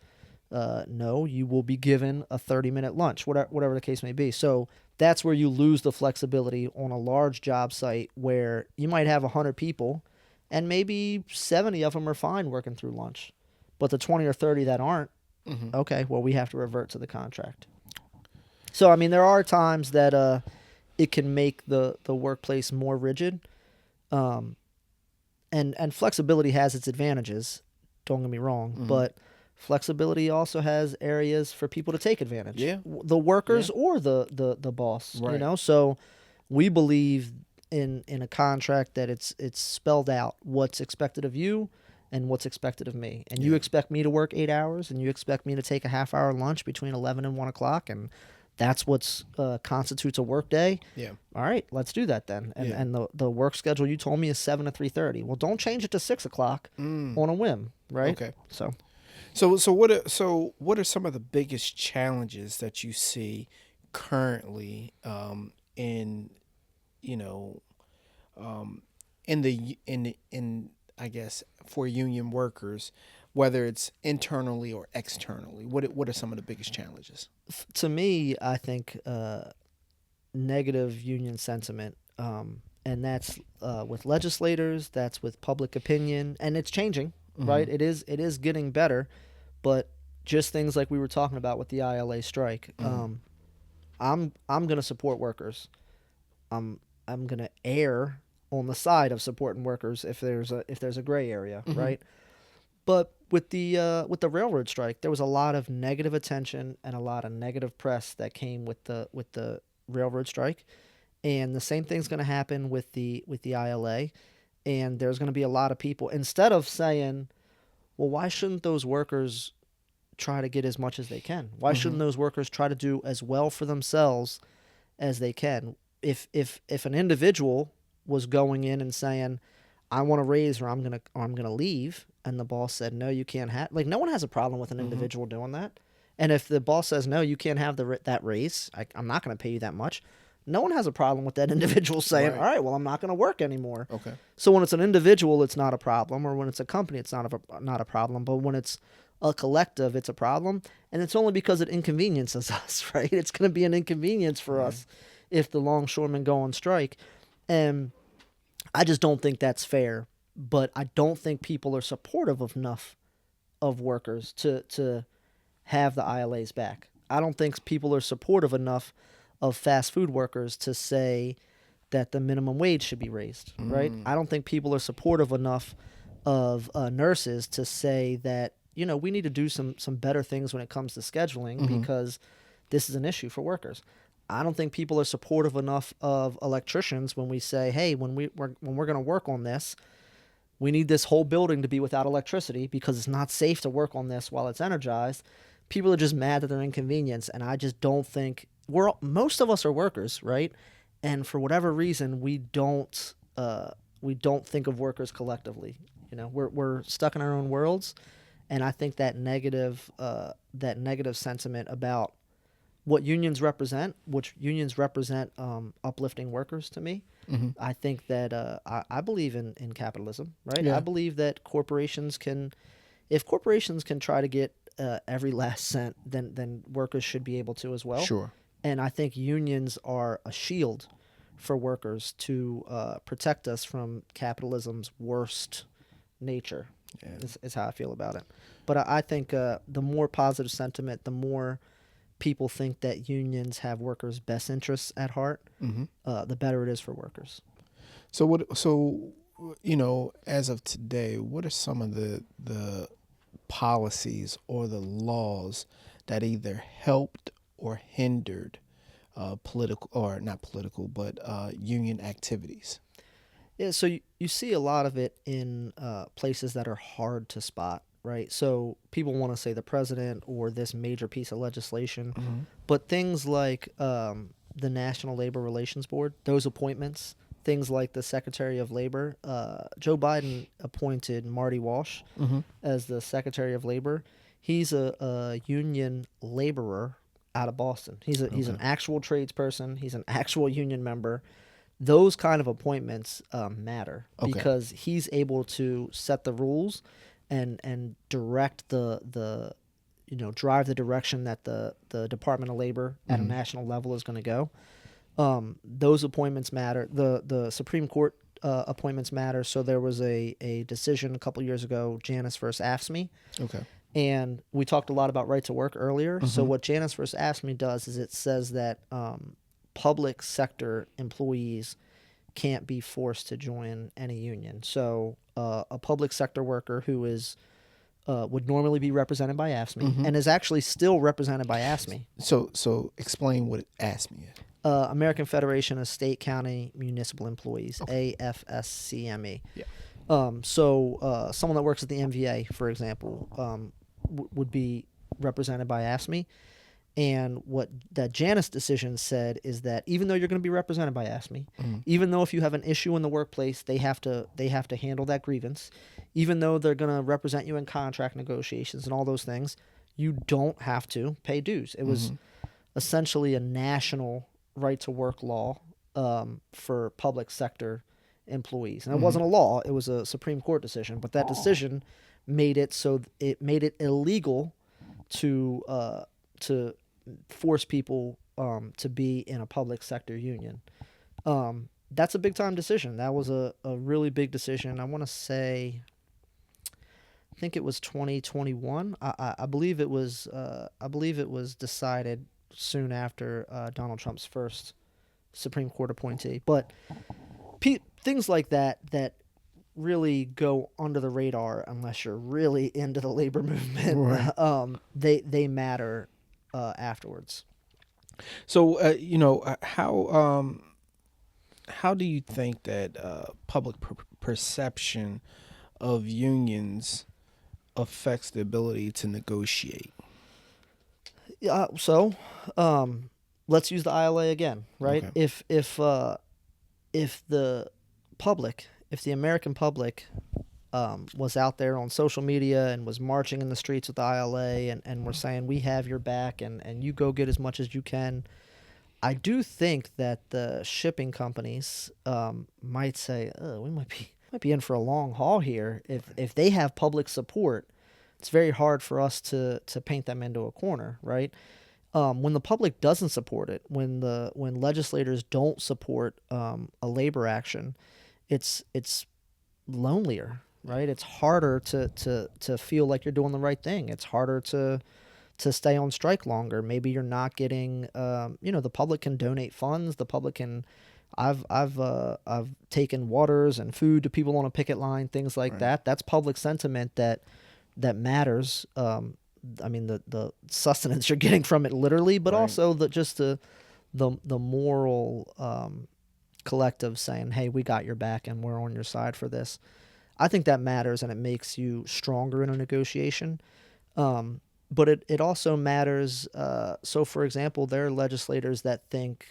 no, you will be given a 30-minute lunch, whatever the case may be. So that's where you lose the flexibility on a large job site where you might have 100 people and maybe 70 of them are fine working through lunch. But the 20 or 30 that aren't, Mm-hmm. okay, well, we have to revert to the contract. So, I mean, there are times that it can make the workplace more rigid. Um, and flexibility has its advantages, don't get me wrong, Mm-hmm. but flexibility also has areas for people to take advantage. Yeah. The workers or the boss, Right. So we believe in a contract that it's spelled out what's expected of you and what's expected of me. And you Yeah. expect me to work 8 hours and you expect me to take a half hour lunch between 11 and 1 o'clock, and that's what's constitutes a work day. Yeah. All right, let's do that then. And Yeah. and the work schedule you told me is 7 to 3:30. Well, don't change it to 6 o'clock Mm. on a whim, right? Okay. So What are some of the biggest challenges that you see currently in you know in I guess for union workers, whether it's internally or externally? What are some of the biggest challenges? to me, I think negative union sentiment, and that's with legislators, that's with public opinion, and it's changing, right? It is getting better, but just things like we were talking about with the ILA strike. I'm gonna support workers. I'm gonna err on the side of supporting workers if there's a gray area, right? But with the railroad strike, there was a lot of negative attention and a lot of negative press that came with the railroad strike, and the same thing's going to happen with the ILA, and there's going to be a lot of people, instead of saying, well, why shouldn't those workers try to get as much as they can? Why shouldn't those workers try to do as well for themselves as they can? If an individual was going in and saying, I want to raise or I'm gonna leave, and the boss said, no, you can't have, like, no one has a problem with an individual doing that. And if the boss says, no, you can't have that raise, I'm not going to pay you that much, no one has a problem with that individual saying, Right. all right, well, I'm not going to work anymore. Okay. So when it's an individual, it's not a problem, or when it's a company, it's not a problem. But when it's a collective, it's a problem, and it's only because it inconveniences us, right? It's going to be an inconvenience for us if the longshoremen go on strike, and I just don't think that's fair. But I don't think people are supportive enough of workers to have the ILAs back. I don't think people are supportive enough of fast food workers to say that the minimum wage should be raised, right? I don't think people are supportive enough of nurses to say that, we need to do some better things when it comes to scheduling because this is an issue for workers. I don't think people are supportive enough of electricians when we say, hey, when we're going to work on this, we need this whole building to be without electricity because it's not safe to work on this while it's energized. People are just mad that they're inconvenienced, and I just don't think most of us are workers, right? And for whatever reason, we don't think of workers collectively. We're stuck in our own worlds, and I think that negative sentiment about what unions represent, which unions represent uplifting workers to me. Mm-hmm. I think that I believe in capitalism, right? I Yeah. believe that if corporations can try to get every last cent, then workers should be able to as well. Sure. And I think unions are a shield for workers to protect us from capitalism's worst nature. Yeah. Is how I feel about it. But I think the more positive sentiment, the more people think that unions have workers' best interests at heart, Mm-hmm. the better it is for workers. So what? So as of today, what are some of the policies or the laws that either helped or hindered political, or not political, but union activities? Yeah, so you see a lot of it in places that are hard to spot, right? So people want to say the president or this major piece of legislation, Mm-hmm. but things like the National Labor Relations Board, those appointments, things like the Secretary of Labor, Joe Biden appointed Marty Walsh Mm-hmm. as the Secretary of Labor. He's a union laborer out of Boston. He's an Okay. actual tradesperson. He's an actual union member. Those kind of appointments matter Okay. because he's able to set the rules and direct the drive the direction that the Department of Labor at a Mhm. national level is going to go. Those appointments matter. The Supreme Court appointments matter. So there was a decision a couple years ago, Janus versus AFSCME, Okay. and we talked a lot about right to work earlier. So Mhm. what Janus versus AFSCME does is it says that public sector employees can't be forced to join any union. So a public sector worker who is would normally be represented by AFSCME Mhm. and is actually still represented by AFSCME, So explain what ASME is. American Federation of State, County, Municipal Employees, Okay. AFSCME. Yeah. So someone that works at the MVA, for example, would be represented by AFSCME. And what that Janus decision said is that even though you're going to be represented by AFSCME, Mhm. even though if you have an issue in the workplace, they have to handle that grievance, even though they're going to represent you in contract negotiations and all those things, you don't have to pay dues. It was Mhm. essentially a national right to work law for public sector employees, and it Mhm. wasn't a law; it was a Supreme Court decision. But that decision made it so it made it illegal to force people to be in a public sector union. That's a big time decision. That was a really big decision. I want to say, I think it was 2021. I believe it was. I believe it was decided soon after Donald Trump's first Supreme Court appointee. But things like that really go under the radar unless you're really into the labor movement. Right. They matter afterwards. So how do you think that public perception of unions affects the ability to negotiate? So, let's use the ILA again, right? Okay. If the public, if the American public was out there on social media and was marching in the streets with the ILA and were saying we have your back and you go get as much as you can, I do think that the shipping companies might say, oh, we might be in for a long haul here. If they have public support, it's very hard for us to paint them into a corner, right? When the public doesn't support it, when legislators don't support a labor action, it's lonelier, right? It's harder to feel like you're doing the right thing. It's harder to stay on strike longer. Maybe you're not getting, the public can donate funds. The public can, I've taken waters and food to people on a picket line, things like Right. that. That's public sentiment that matters. I mean, the sustenance you're getting from it literally, but Right. also the moral collective saying, hey, we got your back and we're on your side for this. I think that matters and it makes you stronger in a negotiation. but it also matters. So, for example, there are legislators that think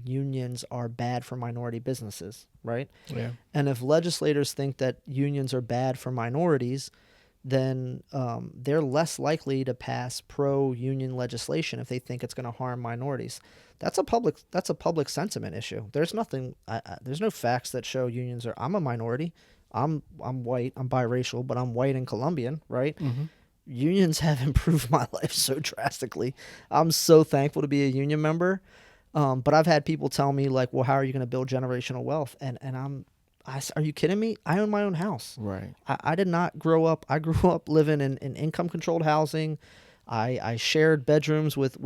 unions are bad for minority businesses, right? Yeah. And if legislators think that unions are bad for minorities, then they're less likely to pass pro-union legislation if they think it's going to harm minorities. That's a public sentiment issue. There's nothing. There's no facts that show unions are. I'm a minority. I'm white. I'm biracial, but I'm white and Colombian, right? Mm-hmm. Unions have improved my life so drastically. I'm so thankful to be a union member. But I've had people tell me like, well, how are you going to build generational wealth? Are you kidding me? I own my own house. Right. I did not grow up. I grew up living in income controlled housing. I shared bedrooms with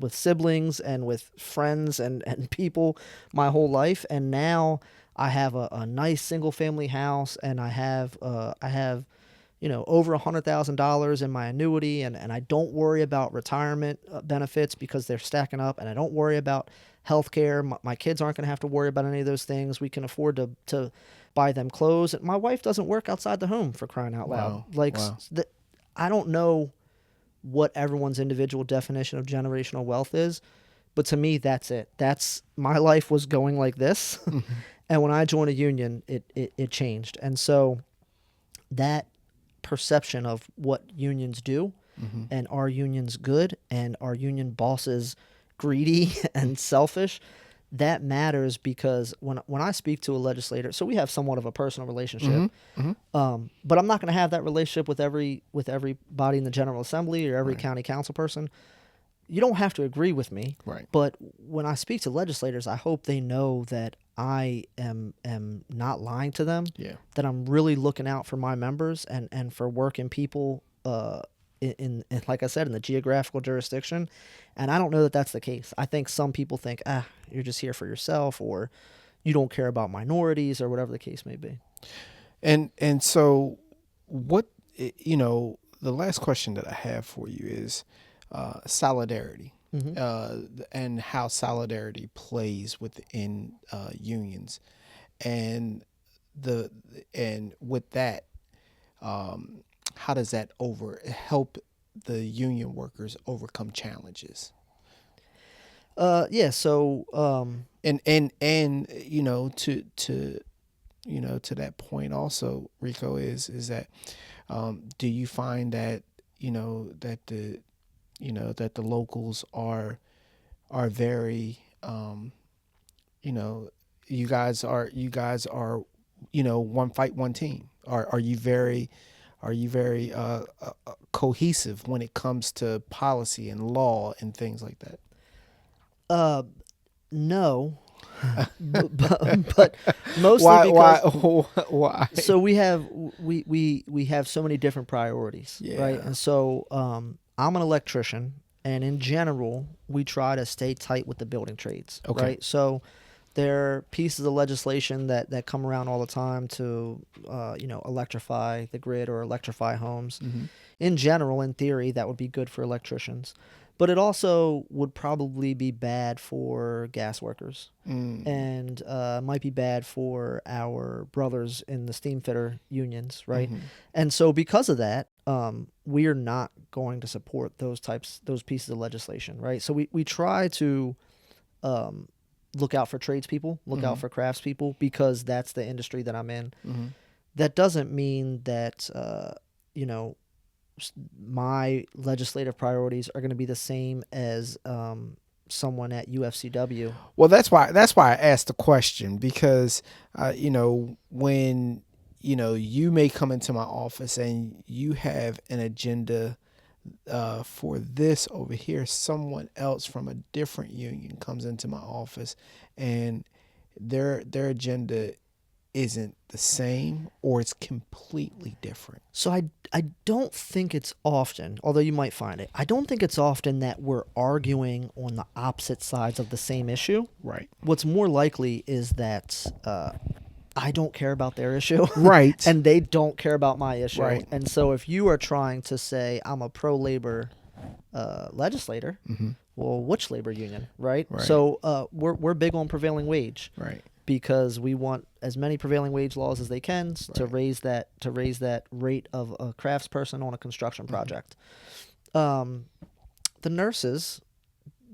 siblings and with friends and people my whole life. And now I have a nice single family house, and I have over $100,000 in my annuity, and I don't worry about retirement benefits because they're stacking up, and I don't worry about health care. My kids aren't going to have to worry about any of those things. We can afford to buy them clothes. And my wife doesn't work outside the home, for crying out loud. Wow. I don't know what everyone's individual definition of generational wealth is, but to me, that's it. That's my life was going like this. And when I joined a union, it changed. And so that perception of what unions do, and are unions good, and are union bosses greedy and selfish, that matters, because when I speak to a legislator, so we have somewhat of a personal relationship, but I'm not going to have that relationship with everybody in the General Assembly or every county council person. You don't have to agree with me, Right. but when I speak to legislators, I hope they know that I am not lying to them, that I'm really looking out for my members and for working people in like I said, in the geographical jurisdiction. And I don't know that that's the case. I think some people think, you're just here for yourself, or you don't care about minorities, or whatever the case may be. And so what, the last question that I have for you is solidarity, and how solidarity plays within unions, and with that, how does that help the union workers overcome challenges? So And to that point also, Rico, is that do you find that that the locals are very you guys are one fight, one team? Are you very cohesive when it comes to policy and law and things like that? no. but mostly Why? So we have so many different priorities, right? And so I'm an electrician, and in general, we try to stay tight with the building trades, right? So there are pieces of legislation that come around all the time to electrify the grid or electrify homes. In general, in theory, that would be good for electricians. But it also would probably be bad for gas workers, and might be bad for our brothers in the steam fitter unions, right? And so because of that, we are not going to support those pieces of legislation, right? So we try to look out for tradespeople, look out for craftspeople, because that's the industry that I'm in. That doesn't mean that my legislative priorities are going to be the same as someone at UFCW. Well, that's why I asked the question, because when you may come into my office and you have an agenda for this over here, someone else from a different union comes into my office and their agenda isn't the same, or it's completely different. So I don't think it's often, although you might find it, I don't think it's often that we're arguing on the opposite sides of the same issue. Right. What's more likely is that I don't care about their issue. Right. And they don't care about my issue. Right. And so if you are trying to say I'm a pro-labor legislator, well, which labor union, right? So we're big on prevailing wage. Right. Because we want as many prevailing wage laws as they can to raise that rate of a craftsperson on a construction project. The nurses,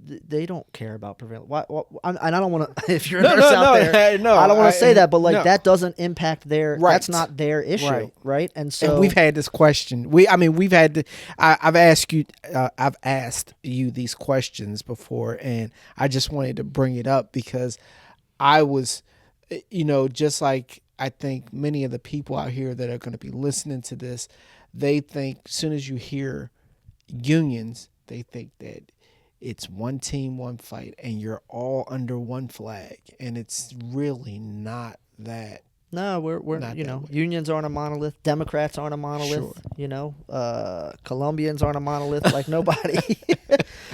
they don't care about prevalence. And I don't want to. If you're a No, nurse no, out no, there, no. I don't want to say that, but like no. that doesn't impact their. Right. That's not their issue, right? And so And we've had this question. We've had. I've asked you. I've asked you these questions before, and I just wanted to bring it up because I was, just like I think many of the people out here that are going to be listening to this, they think as soon as you hear unions, they think that it's one team, one fight, and you're all under one flag, and it's really not that. no, we're Not you that know, way. unions aren't a monolith. Democrats aren't a monolith. Sure. You know, Colombians aren't a monolith. Like nobody.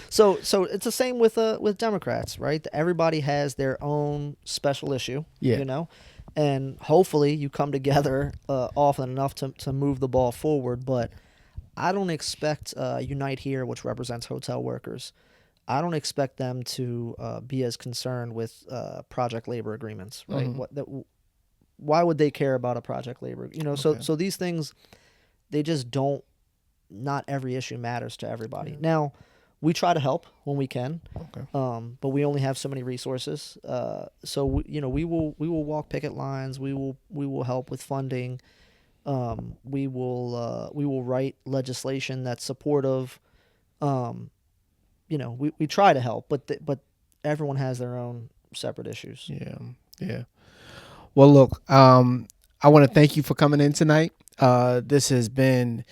So it's the same with Democrats, right? Everybody has their own special issue. Yeah. You know, and hopefully you come together often enough to move the ball forward. But I don't expect Unite Here, which represents hotel workers. I don't expect them to be as concerned with project labor agreements, right? Why would they care about a project labor? So these things, they just don't. Not every issue matters to everybody. Yeah. Now, we try to help when we can, Okay. but we only have so many resources. So we will walk picket lines. We will help with funding. We will write legislation that's supportive. We try to help, but everyone has their own separate issues. Yeah. Yeah. Well, look, I want to thank you for coming in tonight. This has been,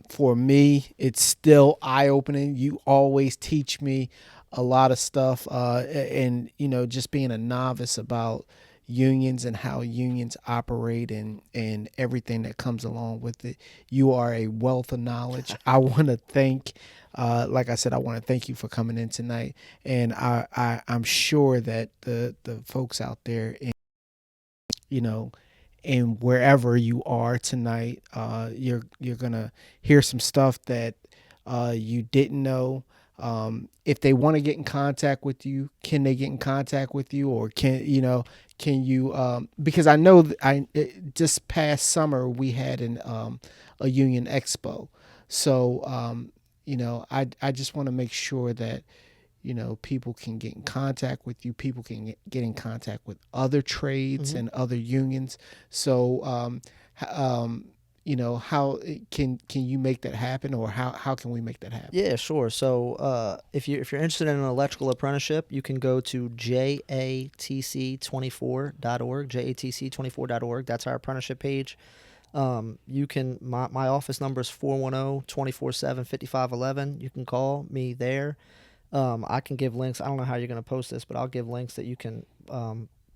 for me, it's still eye-opening. You always teach me a lot of stuff, and just being a novice about unions and how unions operate and everything that comes along with it. You are a wealth of knowledge. I want to thank. Like I said, I want to thank you for coming in tonight, and I'm sure that the folks out there, and wherever you are tonight, you're gonna hear some stuff that you didn't know. If they want to get in contact with you, can they get in contact with you, or can you? Because I know just past summer we had a union expo, so I just want to make sure that people can get in contact with you. People can get in contact with other trades and other unions. So, how can you make that happen, or how can we make that happen? Yeah, sure. So if you're interested in an electrical apprenticeship, you can go to jatc24.org. jatc24.org. That's our apprenticeship page. You can my office number is 410-247-5511. You can call me there. I can give links. I don't know how you're going to post this, but I'll give links that you can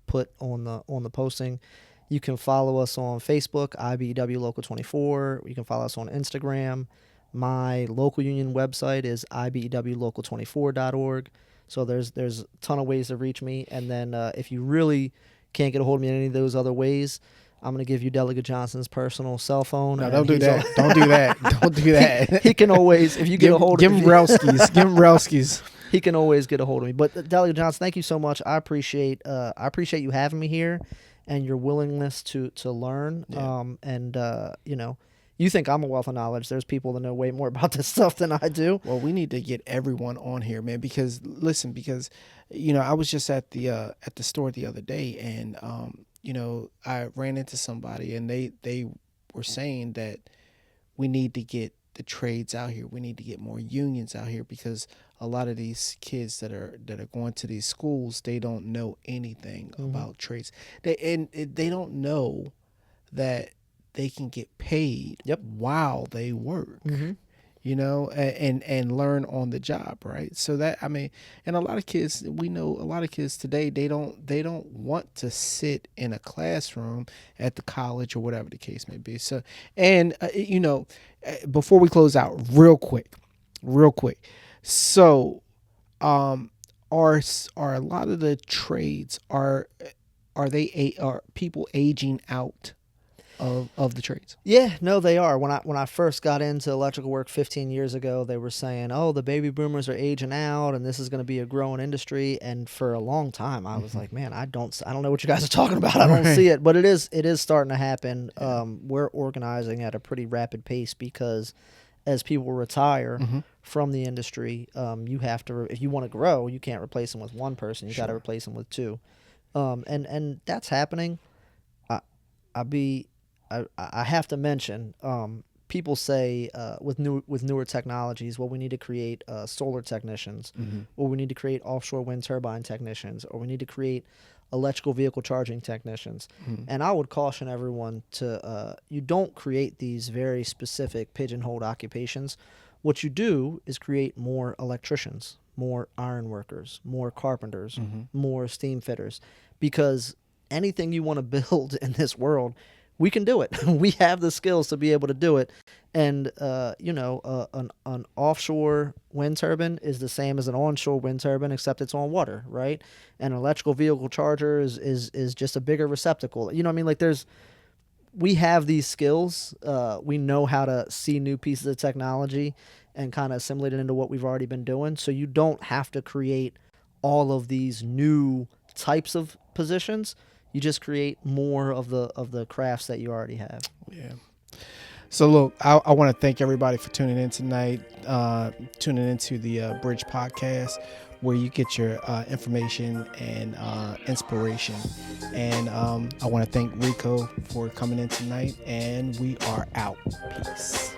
put on the posting. You can follow us on Facebook, IBEW Local 24. You can follow us on Instagram. My local union website is IBEWLocal24.org. So there's a ton of ways to reach me. And then if you really can't get a hold of me in any of those other ways, I'm going to give you Delegate Johnson's personal cell phone. No, don't do that. Don't do that. Don't do that. He can always, if you get a hold of him, give him Relskis. He can always get a hold of me. But Delegate Johnson, thank you so much. I appreciate you having me here and your willingness to learn. Yeah. You think I'm a wealth of knowledge. There's people that know way more about this stuff than I do. Well, we need to get everyone on here, man, because I was just at the store the other day, and I ran into somebody, and they were saying that we need to get the trades out here. We need to get more unions out here, because a lot of these kids that are going to these schools, they don't know anything about trades. They don't know that they can get paid while they work. And learn on the job, right? So that, and a lot of kids, we know a lot of kids today, they don't want to sit in a classroom at the college or whatever the case may be. So, and before we close out, real quick, so, are a lot of the trades, are people aging out of the trades? Yeah, no, they are. When I first got into electrical work 15 years ago, they were saying, "Oh, the baby boomers are aging out, and this is going to be a growing industry." And for a long time, I was like, "Man, I don't know what you guys are talking about. I don't see it." But it is starting to happen. We're organizing at a pretty rapid pace because as people retire Mm-hmm. from the industry, you have to, if you want to grow, you can't replace them with one person. You got to Sure. replace them with two. And that's happening. I, I have to mention, people say with newer technologies, well, we need to create solar technicians, Mm-hmm. or we need to create offshore wind turbine technicians, or we need to create electrical vehicle charging technicians. Mm-hmm. And I would caution everyone to you don't create these very specific pigeonholed occupations. What you do is create more electricians, more iron workers, more carpenters, Mm-hmm. more steam fitters, because anything you want to build in this world, we can do it. We have the skills to be able to do it. And an offshore wind turbine is the same as an onshore wind turbine, except it's on water, right? An electrical vehicle charger is just a bigger receptacle. You know what I mean? Like we have these skills. We know how to see new pieces of technology and kind of assimilate it into what we've already been doing. So you don't have to create all of these new types of positions. You just create more of the crafts that you already have. Yeah. So look, I want to thank everybody for tuning in tonight, tuning into the Bridge Podcast, where you get your information and inspiration. And I want to thank Rico for coming in tonight, and we are out. Peace.